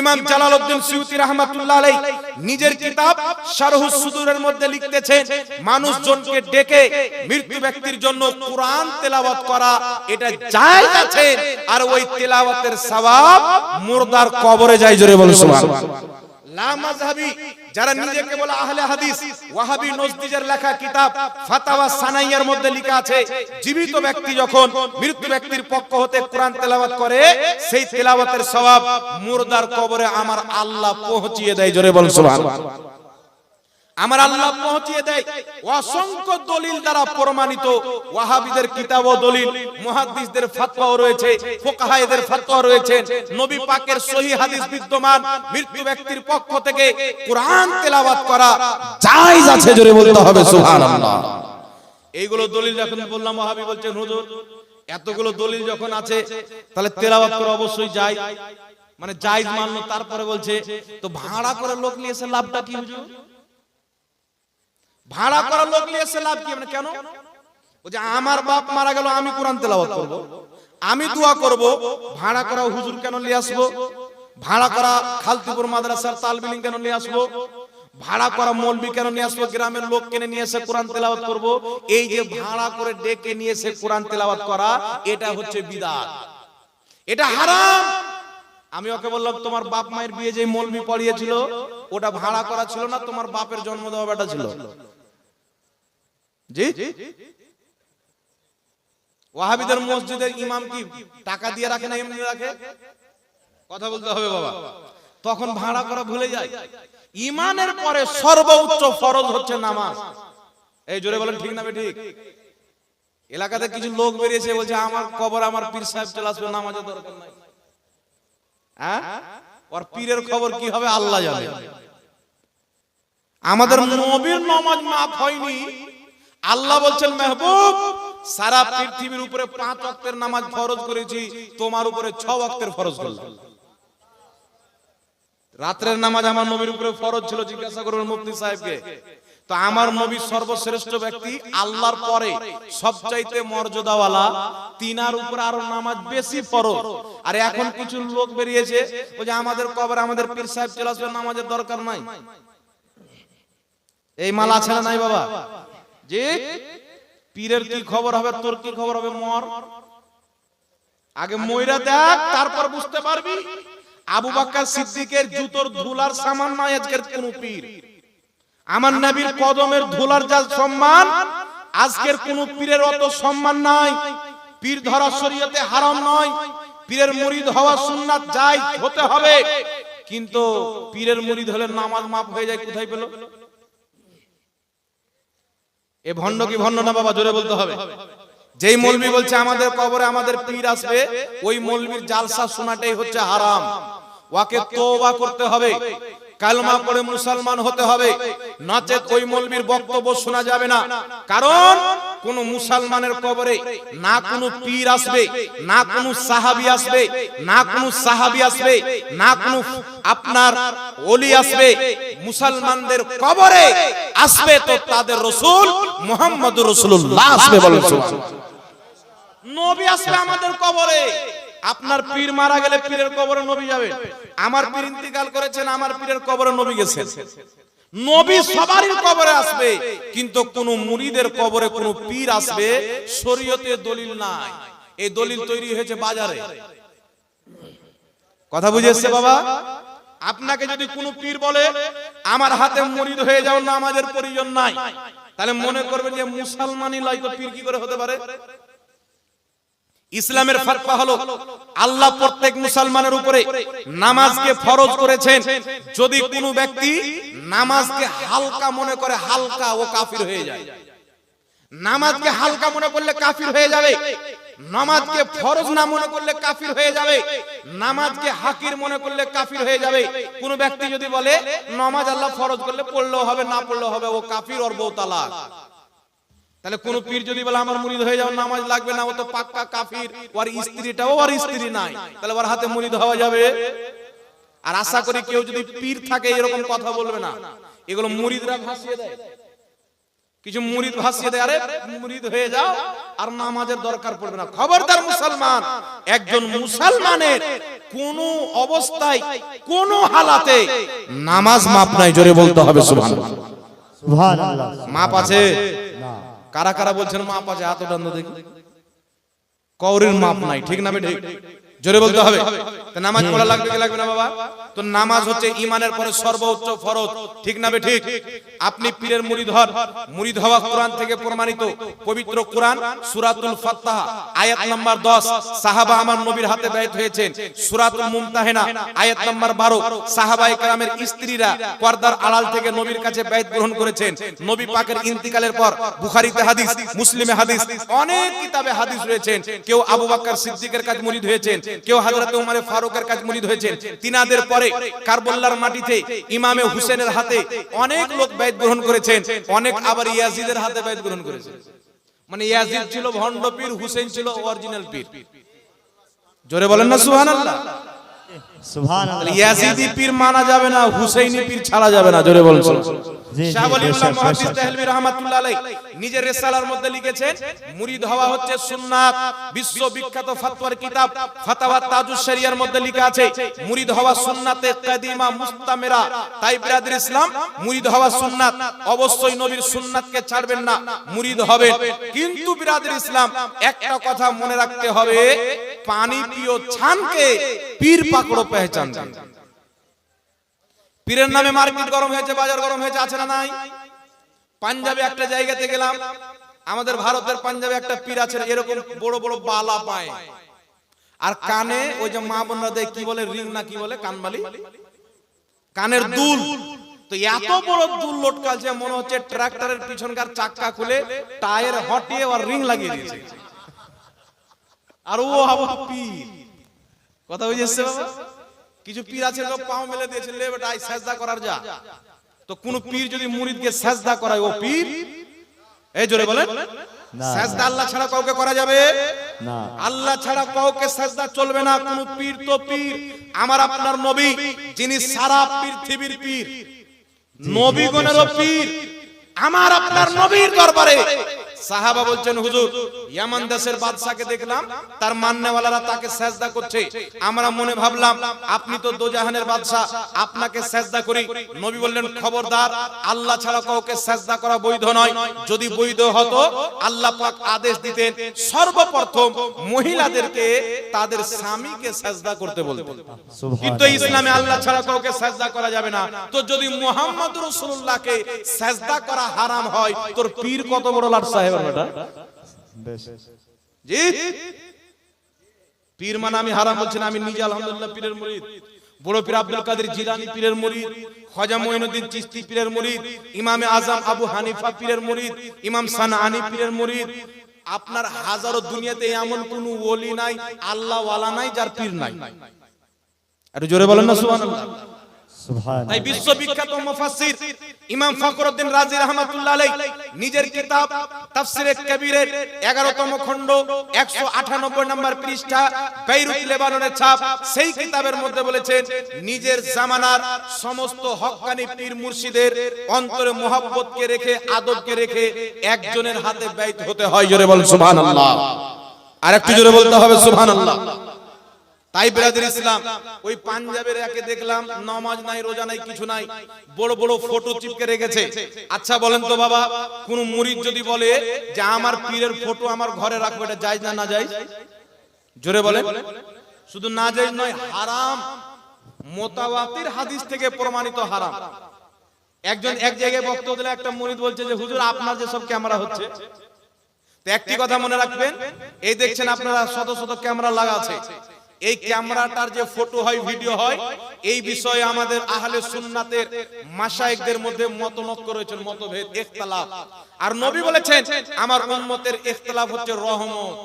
A: ইমাম জালালউদ্দিন সিয়ুতী রাহমাতুল্লাহ আলাইহি নিজের কিতাব শারহুস সুদুরের মধ্যে লিখতেছেন মানুষজনকে ডেকে মৃত্যু ব্যক্তির জন্য কোরআন তেলাওয়াত করা এটা জায়েজ আছে, আর ওই তেলাওয়াতের সওয়াব মুর্দার কবরে যায়। জোরে বলুন সুবহানাল্লাহ। লা মাযহাবী যারা নিজেকে বলে আহলে হাদিস, ওয়াহাবী নজদীজের লেখা কিতাব ফাতাওয়া সানাইয়ার মধ্যে লেখা আছে জীবিত ব্যক্তি যখন মৃত্যু ব্যক্তির পক্ষ হতে কোরআন তেলাওয়াত করে, সেই তেলাওয়াতের সওয়াব মুর্দার কবরে আমার আল্লাহ পৌঁছিয়ে দেয়। জোরে বলুন সুবহানাল্লাহ। আমার আল্লাহ পৌঁছিয়ে দেয়। অসংখ্য দলিল দ্বারা প্রমাণিত, ওয়াহাবীদের কিতাব ও দলিল, মুহাদ্দিসদের ফতোয়া রয়েছে, ফুকাহায়েদের ফতোয়া রয়েছে, নবী পাকের সহিহ হাদিস বিদ্যমান, মৃত্যু ব্যক্তির পক্ষ থেকে কোরআন তেলাওয়াত করা জায়েজ আছে। জোরে বলতে হবে সুবহানাল্লাহ। এইগুলো দলিল যখন বললাম, ওয়াহাবী বলছেন হুজুর এতগুলো দলিল যখন আছে তাহলে তেলাওয়াত করা অবশ্যই যায়, মানে জায়েজ মানলো। তারপরে বলছে তো ভাড়া করে লোক নিয়ে এসে লাভটা কি হুজুর? ভাড়া করা লোক নিয়ে এসে লাভ কি? মানে কেন? বলছে আমার বাপ মারা গেল, আমি কোরআন তেলাওয়াত করব, আমি দোয়া করব, ভাড়া করা হুজুর কেন নিয়ে আসবো? ভাড়া করা খালতিপুর মাদ্রাসার তালবিলিং কেন নিয়ে আসবো? ভাড়া করা মৌলবি কেন নিয়ে আসবো? গ্রামের লোক কেন নিয়ে এসে কোরআন তেলাওয়াত করব? এই যে ভাড়া করে ডেকে নিয়ে এসে কোরআন তেলাওয়াত করা, এটা হচ্ছে বিদআত, এটা হারাম। আমি ওকে বললাম তোমার বাপ মায়ের বিয়ে যে মৌলবি পড়িয়েছিল ওটা ভাড়া করা ছিল না, তোমার বাপের জন্ম দেওয়া বেটা ছিল। জি, ওয়াহাবীদের মসজিদের ইমাম কি টাকা দিয়ে রাখে না এমনি রাখে? কথা বলতে হবে বাবা। তখন ভাড়া করা ভুলে যায়। ঈমানের পরে সর্বোচ্চ ফরজ হচ্ছে নামাজ। এই জোরে বলেন ঠিক না ঠিক? এলাকাতে কিছু লোক বেরিয়েছে বলছে আমার কবর আমার পীর সাহেব চলে আসবে, নামাজের দরকার নাই। হ্যাঁ, ওর পীরের খবর কি হবে আল্লাহ জানে। আমাদের নবীর নামাজ মাফ হয়নি, আল্লাহ বলছেন মেহবুব সারা পৃথিবীর উপরে 5 ওয়াক্তের নামাজ ফরজ করেছি, তোমার উপরে 6 ওয়াক্তের ফরজ করলাম। রাতের নামাজ আমার নবীর উপরে ফরজ ছিল, জিজ্ঞাসা করবেন মুফতি সাহেবকে। তো আমার নবী সর্বশ্রেষ্ঠ ব্যক্তি, আল্লাহর পরে সবচাইতে মর্যাদাওয়ালা, তিনার উপর আরো নামাজ বেশি ফরজ। আর এখন কিছু লোক বেরিয়েছে ওই যে আমাদের কবর আমাদের পীর সাহেব চলে আসবে, নামাজের দরকার নাই। এই মাল আছে না নাই বাবা? যে পীরের কি খবর হবে, তোর কি খবর হবে? মর আগে মইরা দেখ, তারপর বুঝতে পারবি। আবু বকর সিদ্দিকের জুতোর ধুলার সামান নয় আজকের কোন পীর। আমার নবীর কদমের ধুলার যা সম্মান, আজকের কোন পীরের অত সম্মান নাই। পীর ধরা শরীয়তে হারাম নয়, পীরের মুরিদ হওয়া সুন্নাত জায়েজ হতে হবে, কিন্তু পীরের মুরিদ হলে নামাজ মাফ হয়ে যায়। কোথায় পেল? এ ভণ্ড কি ভণ্ড না বাবা? জোরে বলতে হবে। যেই মৌলবি বলছে আমাদের কবরে আমাদের পীর আসবে, ওই মৌলবির জালসা শোনাটাই হচ্ছে হারাম। ওয়াকে তওবা করতে হবে, কালমা পড়ে মুসলমান হতে হবে, নচেত ওই মৌলবির বক্তব্য শোনা যাবে না। কারণ কোন মুসলমানের কবরে না কোন পীর আসবে, না কোন সাহাবী আসবে, না কোন সাহাবী আসবে, না কোন আপনার ওলি আসবে। মুসলমানদের কবরে আসবে তো তাদের রাসূল মুহাম্মদুর রাসূলুল্লাহ আসবে। বলেন সুবহানাল্লাহ। নবী আসবে আমাদের কবরে। আপনার পীর মারা গেলে পীরের কবরে নবী যাবে। আমার পীর ইন্তিকাল করেছেন, আমার পীরের কবরে নবী গেছেন। নবী সবারই কবরে আসবে, কিন্তু কোন মুরিদের কবরে কোন পীর আসবে শরীয়তে দলিল নাই। এই দলিল তৈরি হয়েছে বাজারে। কথা বুঝে এসছে বাবা? আপনাকে যদি কোন পীর বলে আমার হাতে মুরিদ হয়ে যাও, নামাজের প্রয়োজন নাই, তাহলে মনে করবেন যে মুসলমানই লয়, তো পীর কি করে হতে পারে? ইসলামের ফতোয়া হলো আল্লাহ প্রত্যেক মুসলমানের উপরে নামাজকে ফরজ করেছেন। যদি কোনো ব্যক্তি নামাজকে হালকা মনে করে, হালকা, ও কাফির হয়ে যায়। নামাজকে হালকা মনে করলে কাফির হয়ে যাবে, নামাজকে ফরজ না মনে করলে কাফির হয়ে যাবে, নামাজকে হাকির মনে করলে কাফির হয়ে যাবে। কোন ব্যক্তি যদি বলে নামাজ আল্লাহ ফরজ করলে পড়লেও হবে, না পড়লেও হবে, ও কাফির, ওর বউ তালাক। তাহলে কোন পীর যদি বলে আমার মুরিদ হয়ে যাও, নামাজ লাগবে না, ও তো পাক্কা কাফির। ওর স্ত্রীটাও ওর স্ত্রী নাই, তাহলে ওর হাতে মুরিদ হওয়া যাবে? আর আশা করি কেউ যদি পীর থাকে এরকম কথা বলবে না। এগুলো মুরিদরা ভাসিয়ে দেয়, কিছু মুরিদ ভাসিয়ে দেয়, আরে মুরিদ হয়ে যাও আর নামাজের দরকার পড়বে না। খবরদার মুসলমান, একজন মুসলমানের কোন অবস্থায় কোন হালাতে নামাজ মাপ নাই। জোরে বলতে হবে সুবহানাল্লাহ।
B: সুবহানাল্লাহ।
A: মাপ আছে?
B: না।
A: কারা কারা বলছেন মাপ আছে? হাত ওঠান তো দেখি। কওরের মাপ নাই, ঠিক না বেঠিক? জোরে বলতে হবে। তো নামাজ পড়া লাগবে কি লাগবে না বাবা? তো নামাজ হচ্ছে ঈমানের পরে সর্বোচ্চ ফরজ, ঠিক না বেঠিক? আপনি পীরের মুরিদ হন, মুরিদ হওয়া কোরআন থেকে প্রমাণিত। পবিত্র কোরআন সূরাতুল ফাতহা আয়াত নাম্বার 10 সাহাবা আমার নবীর হাতে বাইত হয়েছেন। সূরাতুল মুমতাহিনা আয়াত নাম্বার 12 সাহাবায়ে কেরামের স্ত্রীরা পর্দার আড়াল থেকে নবীর কাছে বাইত গ্রহণ করেছেন। নবী পাকের ইন্তিকালের পর বুখারীতে হাদিস, মুসলিমে হাদিস, অনেক কিতাবে হাদিস রয়েছেন। কেউ আবু বকর সিদ্দিকের কাছে মুরিদ হয়েছেন, কেউ হযরত ওমর ফারুকের কাছে মুরিদ হয়েছেন। তিনাদের পরে কারবালার মাটিতে ইমামে হুসেনের হাতে অনেক লোক বাইত গ্রহণ করেছেন, অনেক আবার ইয়াজিদের হাতে বাইত গ্রহণ করেছেন। মানে ইয়াজিদ ছিল ভণ্ড পীর, হুসেন ছিল অরিজিনাল পীর। জোরে বলেন না সুবহানাল্লাহ।
B: সুবহানাল্লাহ।
A: ইয়াজিদি পীর মানা যাবে না, হুসাইনি পীর ছাড়া যাবে না। জোরে বলেন সুবহানাল্লাহ। শাহ ওয়ালিউল্লাহ মুহাদ্দিস তাহলবী রাহমাতুল্লাহ আলাইহি নিজের রিসালার মধ্যে লিখেছেন মুরিদ হওয়া হচ্ছে সুন্নাত। বিশ্ববিখ্যাত ফতোয়ার কিতাব ফাতাওয়া তাজুশ শরিয়ার মধ্যে লেখা আছে মুরিদ হওয়া সুন্নাতে কাদিমা মুস্তামেরা। তাই বিরাদর ইসলাম, মুরিদ হওয়া সুন্নাত, অবশ্যই নবীর সুন্নাতকে ছাড়বেন না, মুরিদ হবেন। কিন্তু বিরাদর ইসলাম একটা কথা মনে রাখতে হবে, পানি পিও ছানকে পীর পাকড়ো পেহচান। পীরের নামে মার্কেট গরম হয়েছে, বাজার গরম হয়েছে, আছে না নাই? পাঞ্জাবে একটা জায়গাতে গেলাম, আমাদের ভারতের পাঞ্জাবে একটা পীর আছে, এরকম বড় বড় বালা পায়, আর কানে ওই যে মা বোনরা দেয় কি বলে রিং না কি বলে, কানবালি, কানের দুল, তো এত বড় দুল লটকালছে মনে হচ্ছে ট্রাক্টরের পিছনকার চাক্কা খুলে টায়ার হটিয়ে আর রিং লাগিয়ে দিয়েছে। আর ও আবার পীর, কথা বুঝেছে বাবা? কিছু পীর আছে লোক পাও মেলে দিয়েছে, লে বেটা সাজদা করার যা। তো কোন পীর যদি মুরিদকে সাজদা করায় ও পীর? এই জোরে বলেন সাজদা আল্লাহ ছাড়া কাউকে করা যাবে
B: না,
A: আল্লাহ ছাড়া কাউকে সাজদা চলবে না। কোন পীর তো পীর, আমার আপনার নবী যিনি সারা পৃথিবীর পীর, নবীগণেরও পীর, আমার আপনার নবীর দরবারে সাহাবা বলছেন হুজুর ইয়ামান দেশের বাদশাকে দেখলাম তার মান্যওয়ালারা তাকে সেজদা করছে, আমরা মনে ভাবলাম আপনি তো দোজাহানের বাদশা, আপনাকে সেজদা করি। নবী বললেন খবরদার, আল্লাহ ছাড়া কাউকে সেজদা করা বৈধ নয়। যদি বৈধ হতো আল্লাহ পাক আদেশ দিতেন সর্বপ্রথম মহিলাদেরকে তাদের স্বামীকে সেজদা করতে বলতেন। কিন্তু ইসলামে আল্লাহ ছাড়া কাউকে সেজদা করা যাবে না। তো যদি মুহাম্মদ রাসূলুল্লাহকে সেজদা করা হারাম হয়, তোর পীর কত বড় লাট সাহেব বেটা? জি, পীর মানে আমি হারাম বলছি না, আমি নিজে আলহামদুলিল্লাহ পীরের মুরিদ। বড় পীর আব্দুল কাদের জিলানী পীরের মুরিদ, খাজা মুঈনুদ্দিন চিশতি পীরের মুরিদ, ইমামে আজম আবু হানিফা পীরের মুরিদ, ইমাম সানাআনী পীরের মুরিদ। আপনার হাজারো দুনিয়াতে এমন কোন ওলি নাই, আল্লাহ ওয়ালা নাই যার পীর নাই। একটু জোরে বলেন না সুবহানাল্লাহ। তাই বিশ্ববিখ্যাত মুফাসসির ইমাম ফখরুদ্দিন রাজি রাহমাতুল্লাহ আলাইহি নিজের কিতাব তাফসিরে কবিরের 11তম খণ্ড 198 নম্বর পৃষ্ঠা, বেইরুত লেবাননের ছাপ, সেই কিতাবের মধ্যে বলেছেন নিজের জামানার সমস্ত হক্কানি পীর মুর্শিদের অন্তরে মুহাব্বতকে রেখে, আদবকে রেখে একজনের হাতে বাইত হতে হয়। জোরে বলেন সুবহানাল্লাহ। আর একটু জোরে বলতে হবে সুবহানাল্লাহ। তাই ব্রাদার ইসলাম, ওই পাঞ্জাবের একে দেখলাম নামাজ নাই, রোজা নাই, কিছু নাই, বড় বড় ফটো চিপকে রেখেছে। আচ্ছা বলেন তো বাবা, কোন মুরিদ যদি বলে যে আমার পীরের ফটো আমার ঘরে রাখবো, এটা জায়েজ না না জায়েজ? জোরে বলেন। শুধু না জায়েজ নয়, হারাম। মুতাওয়াতির হাদিস থেকে প্রমাণিত হারাম। একজন এক জায়গায় বক্তব্য দিলে একটা মুরিদ বলছে যে হুজুর আপনার যে সব ক্যামেরা হচ্ছে, তো একটি কথা মনে রাখবেন, এই দেখছেন আপনারা শত শত ক্যামেরা লাগা আছে, এই ক্যামেরাটার যে ফটো হয়, ভিডিও হয়, এই বিষয়ে আমাদের আহলে সুন্নাতের মাশায়েখদের মধ্যে মতনৈক্য রয়েছে, মতভেদ, ইখতিলাফ। আর নবী বলেছেন আমার উম্মতের ইখতিলাফ হচ্ছে রহমত।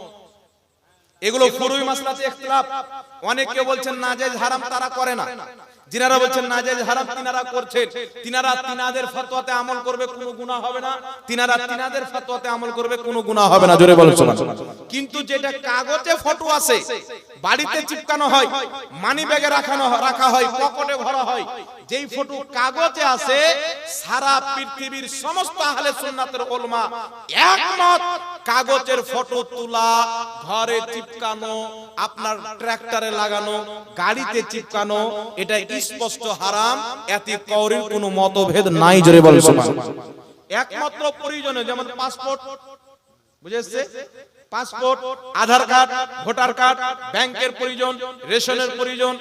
A: এগুলো ফুরুই মাসলাতে ইখতিলাফ। অনেকে বলছেন নাজায়েজ হারাম, তারা করে না। যিনারা বলছেন নাজায়েজ হারাম তিনারা করছেন, তিনারা তিনাদের ফতোয়াতে আমল করবে, কোনো গুনাহ হবে না। তিনারা তিনাদের ফতোয়াতে আমল করবে, কোনো গুনাহ হবে না। জোরে বলুন সুবহানাল্লাহ। কিন্তু যেটা কাগজে ফটো আছে, বাড়িতে চিপকানো হয়, মানি ব্যাগে রাখা হয়, পকেটে ভরা হয়, যেই ফটো কাগজে আছে, সারা পৃথিবীর সমস্ত আহলে সুন্নাতের উলামা একমত, কাগজের ফটো তোলা, ঘরে চিপকানো, আপনার ট্রাক্টরে লাগানো, গাড়িতে চিপকানো, এটা স্পষ্ট হারাম। এতে কাউরির কোনো মতভেদ নাই। জোরে বলেন সুবহানাল্লাহ। একমাত্র প্রয়োজনে, যেমন পাসপোর্ট, বুঝেছে, পাসপোর্ট, আধার কার্ড, ভোটার কার্ড, ব্যাংকের প্রয়োজন, রেশনের প্রয়োজন,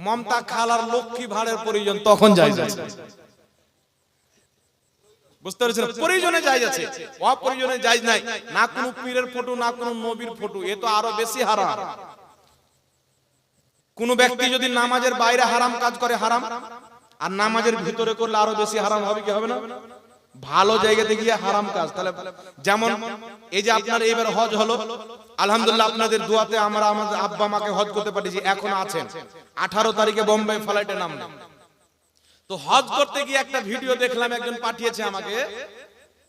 A: মমতা খালার লক্ষ্মী ভাড়ের প্রয়োজন, তখন জায়েজ আছে। বুঝতে পেরেছেন? প্রয়োজনে জায়েজ আছে, অপ্রয়োজনে জায়েজ নাই। না কোনো পীরের ফটো, না কোনো নবীর ফটো, এ তো আরো বেশি হারাম। কোন ব্যক্তি যদি নামাজের বাইরে হারাম কাজ করে হারাম, আর নামাজের ভিতরে করলে আরো বেশি হারাম হবে কি হবে না? ভালো জায়গাতে গিয়ে হারাম কাজ। তাহলে যেমন এই যে আপনার এবার হজ হলো, আলহামদুলিল্লাহ আপনাদের দোয়াতে আমরা আমাদের আব্বা মাকে হজ করতে পাঠিয়েছি, এখন আছেন। 18 তারিখে বোম্বে ফ্লাইটে নামলাম। তো হজ করতে গিয়ে একটা ভিডিও দেখলাম, একজন পাঠিয়েছে আমাকে।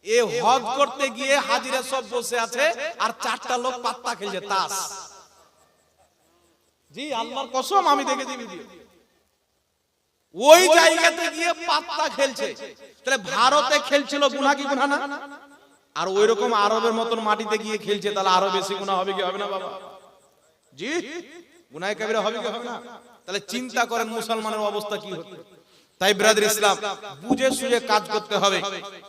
A: এই হজ করতে গিয়ে হাজিরা সব বসে আছে, আর 4টা লোক পাত্তা খেলছে, তাস। জি আল্লাহর কসম, আমি দেখেছি ভিডিও। ওই জায়গাতে গিয়ে পাত্তা খেলছে। তাহলে ভারতে খেলছিল, গুনাহ কি গুনাহ না? আর ওই রকম আরবের মতন মাটিতে গিয়ে খেলছে, তাহলে আরো বেশি গুনাহ হবে কি হবে না বাবা? জি, গুনাহ কবিরা হবে কি হবে না? তাহলে চিন্তা করেন মুসলমানের অবস্থা কি হতো। তাই ব্রাদার ইসলাম, বুঝে সুঝে কাজ করতে হবে,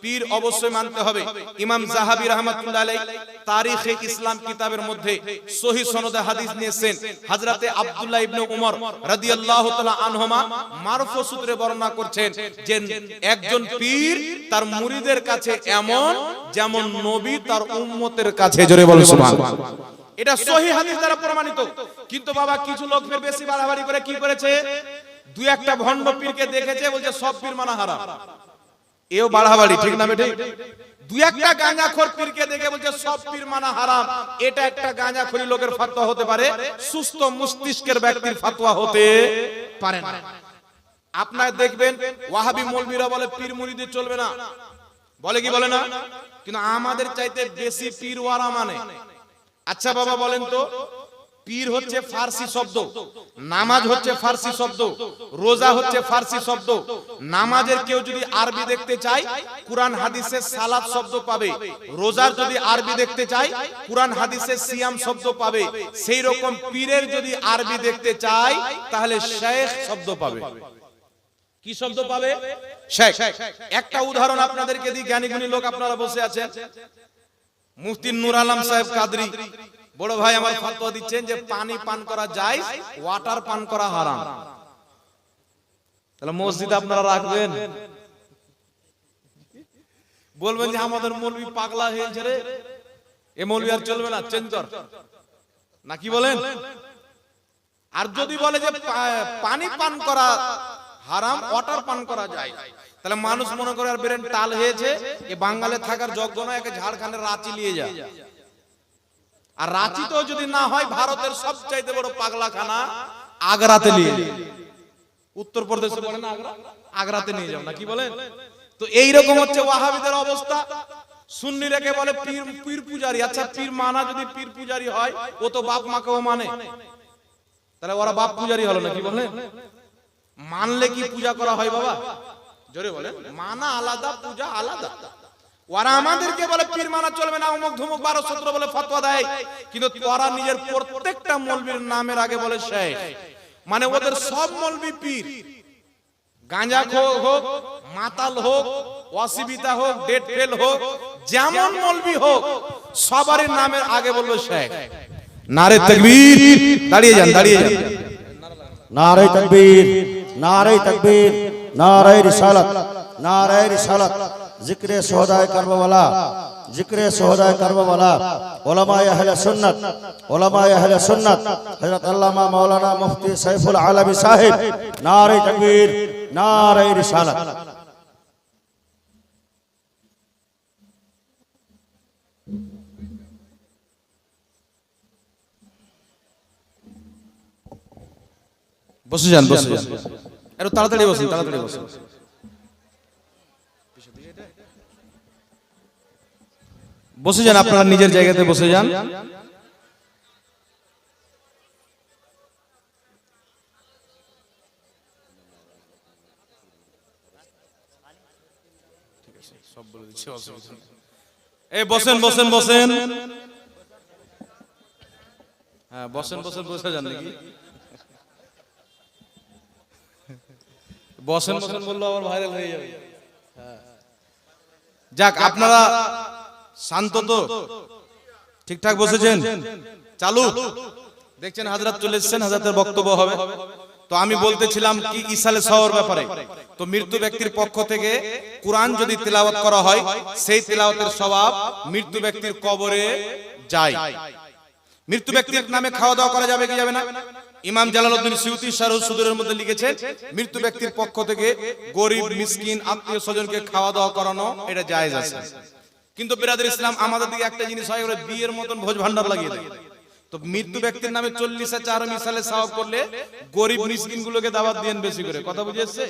A: পীর অবশ্যই মানতে হবে। ইমাম যাহাবী রাহমাতুল্লাহ আলাইহি তারিখে ইসলাম কিতাবের মধ্যে সহিহ সনদে হাদিস নিয়েছেন। হযরতে আব্দুল্লাহ ইবনে উমর রাদিয়াল্লাহু তাআলা আনহুমা মারফু সূত্রে বর্ণনা করছেন যে একজন পীর তার মুরিদের কাছে এমন যেমন নবী তার উম্মতের কাছে। জোরে বলুন সুবহানাল্লাহ। এটা সহিহ হাদিস দ্বারা প্রমাণিত। কিন্তু বাবা কিছু লোক বেশি বাড়াবাড়ি করে কি করেছে, দুই একটা ভণ্ড পীরকে দেখেছে, বলছে সব পীর মানা হারাম। এও বাড়াবাড়ি, ঠিক না বেটে? দুই একটা গাঁজাখোর পীরকে দেখে বলছে সব পীর মানা হারাম। এটা একটা গাঁজাখোরি লোকের ফতোয়া হতে পারে, সুস্থ মস্তিষ্কের ব্যক্তির ফতোয়া হতে পারে না। আপনারা দেখবেন ওয়াহাবি মৌলবীরা বলে পীর মুরিদি চলবে না, বলে কি বলে না? কিন্তু আমাদের চাইতে বেশি পীরওয়ারা মানে। আচ্ছা বাবা বলেন তো, পীর হচ্ছে ফার্সি শব্দ, নামাজ হচ্ছে ফার্সি শব্দ, রোজা হচ্ছে ফার্সি শব্দ। নামাজের কেউ যদি আরবি দেখতে চায় কুরআন হাদিসে সালাত শব্দ পাবে, রোজার যদি আরবি দেখতে চায় কুরআন হাদিসে সিয়াম শব্দ পাবে। সেই রকম পীরের যদি আরবি দেখতে চায় তাহলে শেখ শব্দ পাবে। কি শব্দ পাবে? শেখ। একটা উদাহরণ আপনাদেরকে দিই, জ্ঞানী গুণী লোক আপনারা বসে আছেন। মুফতি নূর আলম সাহেব কাদরি বড় ভাই আমার ফতোয়া দিচ্ছেন যে পানি পান করা যায়, ওয়াটার পান করা হারাম। তাহলে মসজিদে আপনারা রাখবেন, বলবেন যে আমাদের মৌলবি পাগলা হয়েছে রে, এ মৌলবি আর চলবে না, চেঞ্জ কর, নাকি বলেন? আর যদি বলে যে পানি পান করা হারাম, ওয়াটার পান করা যায়, তাহলে মানুষ মনে করে আর বেরেন টাল হয়েছে, এ বাঙালি থাকার যোগ্য নয়, একে ঝাড়খণ্ডের রাঁচি নিয়ে যায়। আর রাঁচিতেও যদি না হয়, ভারতের সবচাইতে বড় পাগলাখানা আগ্রাতে নিয়ে যাও। উত্তরপ্রদেশে বলে না আগ্রা, আগ্রাতে নিয়ে যাও, নাকি বলেন? তো এইরকম হচ্ছে ওয়াহাবিদের অবস্থা। সুন্নি রেখে বলে পীর পীর পূজারি। আচ্ছা পীর মানা যদি পীর পূজারি হয়, ও তো বাপ মাকেও মানে, তাহলে ওরা বাপ পূজারি হলো, নাকি বলেন? মানলে কি পূজা করা হয় বাবা? জোরে বলেন। মানা আলাদা, পূজা আলাদা। ওরা আমাদেরকে বলে পীর মানা চলবে না, অমুক ধুমুক 12-17 বলে ফতোয়া দেয়, কিন্তু ওরা নিজের প্রত্যেকটা মৌলবীর নামের আগে বলে শেখ। মানে ওদের সব মৌলবী পীর, গাঁজাখোর হোক, মাতাল হোক, অসিবিতা হোক, ডেট ফেল হোক, যেমন মৌলবী হোক, সবারই নামের আগে বলবে শেখ। নারে তাকবীর, দাঁড়িয়ে যান, দাঁড়িয়ে যান।
B: নারে তাকবীর, নারে তাকবীর, নারে রিসালাত, নারে রিসালাত। जिक्र शोहदाए करबला, जिक्र शोहदाए करबला, उलमाए अहले सुन्नत, उलमाए अहले सुन्नत, हजरत अल्लामा मौलाना मुफ्ती सैफुल आलमी साहिब, नारे तकबीर, नारे रिसालत।
A: বসে যান, বসে যান, একটু তাড়াতাড়ি বসুন, তাড়াতাড়ি বসুন। বসে যান, আপনারা নিজের জায়গাতে বসে যান। এই বসেন, বসেন, বসেন। হ্যাঁ বসেন, বসেন, বসে যান নাকি? বসেন বসেন বললো আবার ভাইরাল হয়ে যাবে। যাক, আপনারা শান্ত তো, ঠিকঠাক বসেছেন? চালু দেখছেন, হাজরাত চলে এসেছেন, হাজরাতের বক্তব্য হবে। তো আমি বলতেছিলাম কি ইসালে সওয়ার ব্যাপারে। তো মৃত্যু ব্যক্তির পক্ষ থেকে কুরআন যদি তিলাওয়াত করা হয়, সেই তিলাওয়াতের সওয়াব মৃত্যু ব্যক্তির কবরে যায়। মৃত্যু ব্যক্তির নামে খাওয়া দাওয়া করা যাবে কি যাবে না? ইমাম জালালউদ্দিন সিউতি শারহুস সুদুরের মধ্যে লিখেছেন, মৃত্যু ব্যক্তির পক্ষ থেকে গরিব মিসকিন আত্মীয় স্বজনকে খাওয়া দাওয়া করানো এটা জায়েজ আছে। কিন্তু বিরাদর ইসলাম আমাদের দিকে একটা জিনিস হয়, ওরা বিয়ের মতন ভোজ ভান্ডার লাগিয়ে দেয়। তো মৃত্যু ব্যক্তির নামে 40-4 মিসালে সওয়াব করলে গরিব মিসকিন গুলোকে দাওয়াত দেন বেশি করে। কথা বুঝেছে?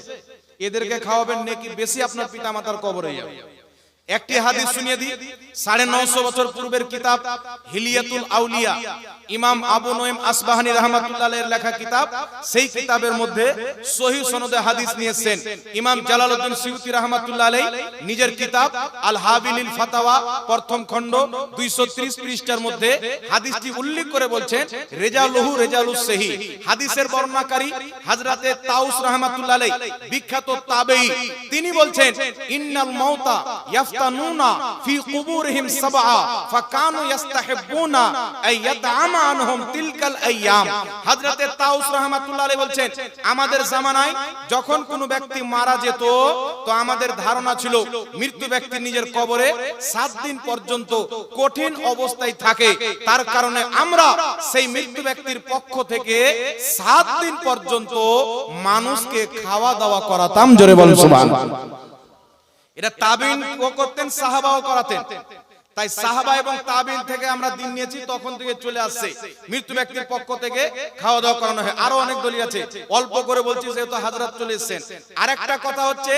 A: এদেরকে খাওয়াবেন, নেকি বেশি আপনার পিতামাতার কবরে যাবে। একটি হাদিস শুনিয়ে দিই। 950 বছর পূর্বের কিতাব হিলিয়াতুল আউলিয়া, ইমাম আবু নঈম আসবাহানী রাহমাতুল্লাহ আলাইহির লেখা কিতাব। সেই কিতাবের মধ্যে সহিহ সনদে হাদিস নিয়েছেন ইমাম জালালউদ্দিন সিউতি রাহমাতুল্লাহ আলাইহি নিজের কিতাব আল হাবিলিল ফাতাওয়া প্রথম খণ্ড 230 পৃষ্ঠার মধ্যে হাদিসটি উল্লেখ করে বলছেন, রেজালুহু রেজালুস সহিহ। হাদিসের বর্ণনাকারী হযরতে তাউস রাহমাতুল্লাহ আলাইহি বিখ্যাত তাবেঈ, তিনি বলছেন, ইন্নাল মাউতা ইয়াফতানুনা ফি কুবুরিহিম সাবআ ফাকানু ইস্তাহিবুনা আই ইয়াতআমা আনহুম তিলকাল আইয়াম। হযরতে তাউস রাহমাতুল্লাহ আলাইহি বলছেন, আমাদের জামানায় যখন কোনো ব্যক্তি মারা যেত তো আমাদের ধারণা ছিল মৃত্যু ব্যক্তি নিজের কবরে 7 দিন পর্যন্ত কঠিন অবস্থায় থাকে, তার কারণে আমরা সেই মৃত্যু ব্যক্তির পক্ষ থেকে 7 দিন পর্যন্ত মানুষকে খাওয়া দাওয়া করাতাম। জোরে বলেন সুবহানাল্লাহ। এটা তাবিন করতেন, সাহাবাও করাতেন। তাই সাহাবা এবং তাবিন থেকে আমরা দিন নিয়েছি, তখন থেকে চলে আসছে মৃত্যু ব্যক্তির পক্ষ থেকে খাওয়া দাওয়া করানো হয়। আরো অনেক দলিল আছে, অল্প করে বলছি যেহেতু হযরত চলে এসেছেন। আরেকটা কথা হচ্ছে,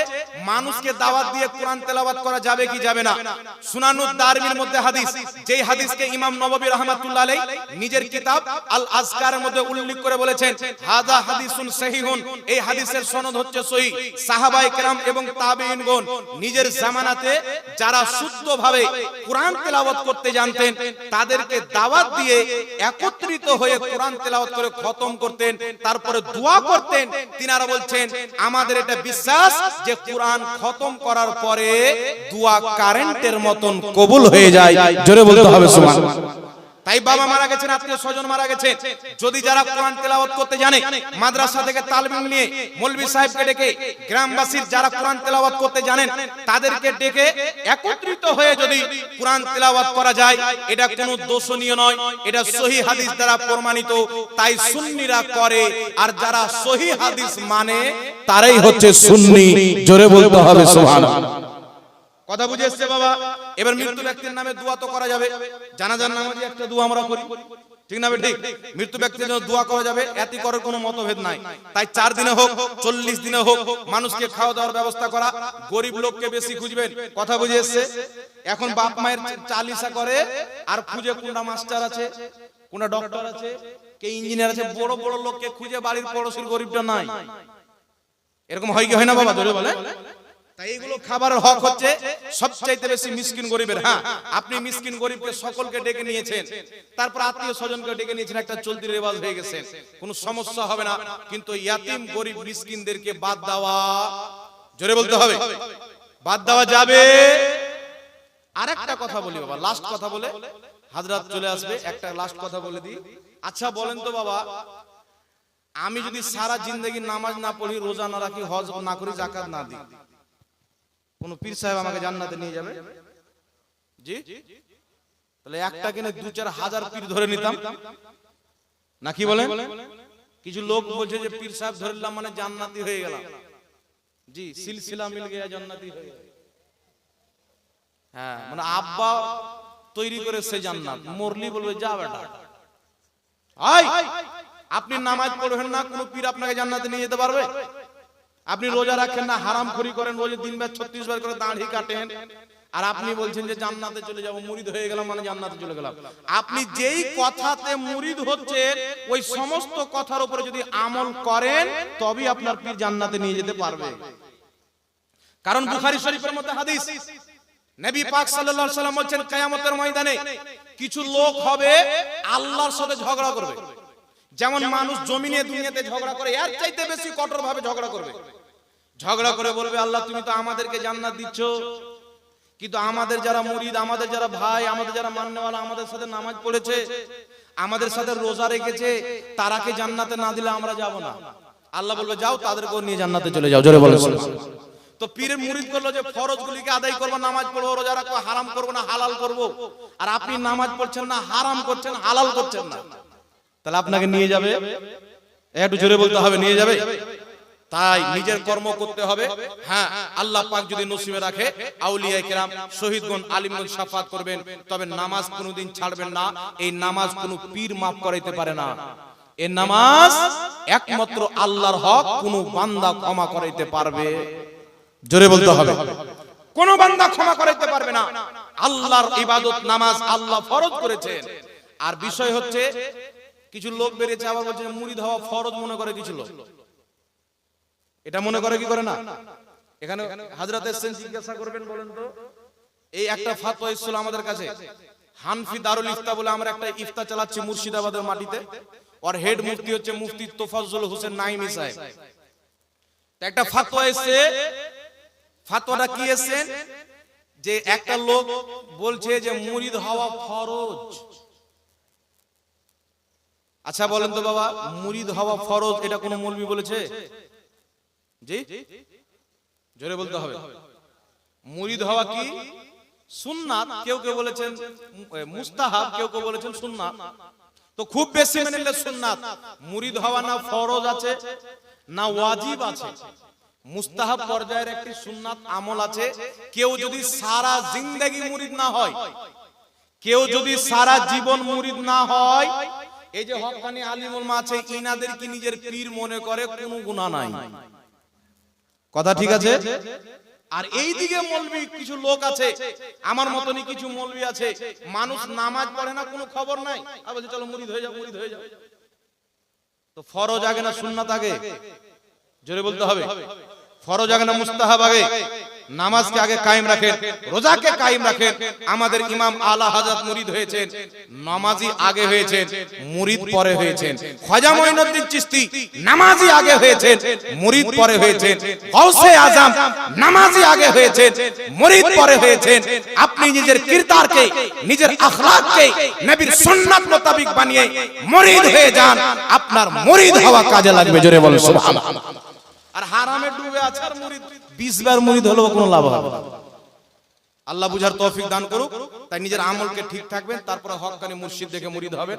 A: মানুষকে দাওয়াত দিয়ে কোরআন তেলাওয়াত করা যাবে কি যাবে না? সুনানুদ দারমির মধ্যে হাদিস, যেই হাদিসকে ইমাম নববী রাহমাতুল্লাহ আলাইহি নিজের কিতাব আল আজকারের মধ্যে উল্লেখ করে বলেছেন, হাযা হাদিসুন সহিহুন, এই হাদিসের সনদ হচ্ছে সহিহ। সাহাবায়ে কেরাম এবং তাবিঈনগণ নিজের জামানাতে যারা শুদ্ধভাবে কোরআন তেলাওয়াত করতে জানতেন তাদেরকে দাওয়াত দিয়ে একত্রিত হয়ে কোরআন তেলাওয়াত করে খতম করতেন, তারপরে দোয়া করতেন। তিনারা বলছেন, আমাদের এটা বিশ্বাস যে কোরআন খতম করার পরে দোয়া কারেন্টের মতন কবুল হয়ে যায়। জোরে বলতে হবে সুবহানাল্লাহ। তাই বাবা মারা গেছেন, আত্মীয় স্বজন মারা গেছে, যদি যারা কোরআন তেলাওয়াত করতে জানে, মাদ্রাসা থেকে তালিম নিয়ে মৌলভী সাহেবকে ডেকে, গ্রামবাসীর যারা কোরআন তেলাওয়াত করতে জানেন তাদেরকে ডেকে একত্রিত হয়ে যদি কোরআন তেলাওয়াত করা যায়, এটা কোনো দোষণীয় নয়, এটা সহিহ হাদিস দ্বারা প্রমাণিত। তাই সুন্নিরা করে, আর যারা সহিহ হাদিস মানে তারাই হচ্ছে সুন্নি। জোরে বলতে হবে সুবহানাল্লাহ। কথা বুঝে এসছে বাবা? এবার মৃত্যু ব্যক্তির নামে দোয়া তো করা যাবে, জানাজার নামাজে একটা দোয়া আমরা করি, ঠিক না? ঠিক, মৃত্যু ব্যক্তির জন্য দোয়া করা যাবে, এতে করার কোনো মতভেদ নাই। তাই 4 দিনে হোক 40 দিনে হোক মানুষকে খাওয়া দাওয়ার ব্যবস্থা করা, গরিব লোককে বেশি খুঁজবেন। কথা বুঝে এসছে? এখন বাপ মায়ের চালিসা করে আর খুঁজে কোনটা মাস্টার আছে, কোনটা ডক্টর আছে, কে ইঞ্জিনিয়ার আছে, বড় বড় লোককে খুঁজে বাড়ির পড়োশির গরিবটা নাই। এরকম হয় কি হয় না বাবা? ধরে বলে। তাই এগুলো খাবারের হক হচ্ছে সবচাইতে বেশি মিসকিন গরিবের। হ্যাঁ, আপনি মিসকিন গরিবকে সকলকে ডেকে নিয়েছেন, তারপর আত্মীয় স্বজনকে ডেকে নিয়েছেন, একটা চলতি রেওয়াজ হয়ে গেছে, কোনো সমস্যা হবে না। কিন্তু ইয়াতিম গরিব মিসকিনদেরকে বাদ দেওয়া, জোরে বলতে হবে, বাদ দেওয়া যাবে। আরেকটা কথা বলি বাবা, লাস্ট কথা বলে হযরত চলে আসবে, একটা লাস্ট কথা বলে দিই। আচ্ছা বলেন তো বাবা, আমি যদি সারা জিন্দেগি নামাজ না পড়ি, রোজা না রাখি, হজ না করি, যাকাত না দিই, কোন পীর সাহেব আমাকে জান্নাতে নিয়ে যাবে? জি? তাহলে একটা কিনে 2-4 হাজার পীর ধরে নিতাম না, কি বলেন? কিছু লোক বলছে যে পীর সাহেব ধরে নিলাম মানে জান্নাতি হয়ে গেলাম। জি, সিলসিলা মিল গিয়া জান্নাতি হয়ে গেল। হ্যাঁ, মানে আব্বা তৈরি করে সে জান্নাত, মরলি বলবে যা বেটা। আপনি নামাজ পড়বেন না, কোন পীর আপনাকে জান্নাতে নিয়ে যেতে পারবে? আপনি রোজা রাখেন না, হারামখোরি করেন, রোজে 3 বার 36 বার করে দাড়ি কাটেন, আর আপনি বলছেন যে জান্নাতে চলে যাব, মুরিদ হয়ে গেলাম মানে জান্নাতে চলে গেলাম। আপনি যেই কথাতে মুরিদ হচ্ছেন ওই সমস্ত কথার উপরে যদি আমল করেন তবেই আপনার পীর জান্নাতে নিয়ে যেতে পারবে। কারণ বুখারী শরীফের মধ্যে হাদিস, নবী পাক সাল্লাল্লাহু আলাইহি ওয়াসাল্লাম বলেন, কিয়ামতের ময়দানে কিছু লোক হবে আল্লাহর সাথে ঝগড়া করবে। যেমন মানুষ জমিনে দুনিয়াতে ঝগড়া করে, এর চাইতে বেশি কঠোর ভাবে ঝগড়া করবে। ঝগড়া করে বলবে, আল্লাহ তুমি তো আমাদেরকে জান্নাত দিচ্ছ, কিন্তু আমাদের যারা মুরিদ, আমাদের যারা ভাই, আমাদের যারা মান্যওয়ালা, আমাদের সাথে নামাজ পড়েছে, আমাদের সাথে রোজা রেখেছে, তারাকে জান্নাতে না দিলে আমরা যাব না। আল্লাহ বলবে, যাও তাদেরকেও নিয়ে জান্নাতে চলে যাও। জোরে বলো। তো পীরের মুরিদ করলো যে ফরজগুলিকে আদায় করবো, নামাজ পড়বো, রোজা রাখবো, হারাম করবো না হালাল করবো, আর আপনি নামাজ পড়ছেন না, হারাম করছেন, হালাল করছেন না, তাহলে আপনাকে নিয়ে যাবে? একটু জোরে বলতে হবে, নিয়ে যাবে। তাই নিজের কর্ম করতে হবে। হ্যাঁ, আল্লাহ পাক যদি নসিবে রাখে, আউলিয়া কেরাম, শহীদগণ, আলিমগণ শাফাত করবেন, তবে নামাজ কোনোদিন ছাড়বেন না। এই নামাজ কোনো পীর মাফ করাইতে পারে না। এই নামাজ একমাত্র আল্লাহর হক, কোনো বান্দা ক্ষমা করাইতে পারবে? জোরে বলতে হবে, কোন বান্দা ক্ষমা করাইতে পারবে না। আল্লাহর ইবাদত নামাজ আল্লাহ ফরজ করেছেন। আর বিষয় হচ্ছে, কিছু লোক বেরিয়েছে আবার বলছে মুরিদ হওয়া ফরজ মনে করে কিছু লোক, এটা মনে করে কি করে না? এখানে হযরত এসেছেন, জিজ্ঞাসা করবেন, বলেন তো এই একটা ফতোয়া এসেছিল আমাদের কাছে, হানফি দারুল ইফতা বলে আমরা একটা ইফতা চালাচ্ছি মুর্শিদাবাদের মাটিতে, আর হেড মুফতি হচ্ছে মুফতি তোফাজ্জল হোসেন নাইমি সাহেব। একটা ফতোয়া এসেছে, ফতোয়াটা কি এসেছে যে একটা লোক বলছে যে মুরিদ হওয়া ফরজ। আচ্ছা বলেন তো বাবা, মুরিদ হওয়া ফরজ এটা কোন মৌলবি বলেছে? জি, জোরে বলতে হবে। মুরিদ হওয়া কি সুন্নাত, কেউ কেউ বলেছেন মুস্তাহাব, কেউ কেউ বলেছেন সুন্নাত। তো খুব বেশি মেনে নিলে সুন্নাত। মুরিদ হওয়া না ফরজ আছে না ওয়াজিব আছে, মুস্তাহাব পর্যায়ের একটি সুন্নাত আমল আছে। কেউ যদি সারা জিন্দেগি মুরিদ না হয়, কেউ যদি সারা জীবন মুরিদ না হয়, এই যে হক্কানি আলিম উলামা আছে ইনাদের কি নিজের পীর মনে করে, কোনো গুনাহ নাই। কথা ঠিক আছে? আর এই দিকে মৌলবি কিছু লোক আছে, আমার মতনই কিছু মৌলবি আছে, মানুষ নামাজ পড়ে না, কোনো খবর নাই, আর বলছে চলো মুরিদ হয়ে যাও, মুরিদ হয়ে যাও। তো ফরজ আগে না সুন্নাত আগে? জোরে বলতে হবে। ফরজ আগে না মুস্তাহাব আগে? নামাজকে আগে কায়েম রাখেন, রোজাকে কায়েম রাখেন। আমাদের ইমাম আলা হযরত মুরিদ হয়েছেন, নামাজি আগে হয়েছেন, মুরিদ পরে হয়েছেন। খাজা মঈনুদ্দিন চিশতি নামাজি আগে হয়েছেন, মুরিদ পরে হয়েছেন। গাউসে আজম নামাজি আগে হয়েছেন, মুরিদ পরে হয়েছেন। আপনি নিজের কিরদারকে, নিজের আখলাককে নবীর সুন্নাত মোতাবেক বানিয়ে মুরিদ হয়ে যান, আপনার মুরিদ হওয়া কাজে লাগবে। জোরে বলেন সুবহানাল্লাহ। আর হারামে ডুবে আছে আর মুরিদ 20 বার মুরিদ হলেও কোনো লাভ হবে না। আল্লাহ বুঝার তৌফিক দান করুক। তাই নিজের আমলকে ঠিক থাকবেন, তারপরে হক্কানি মুর্শিদ দেখে মুরিদ হবেন।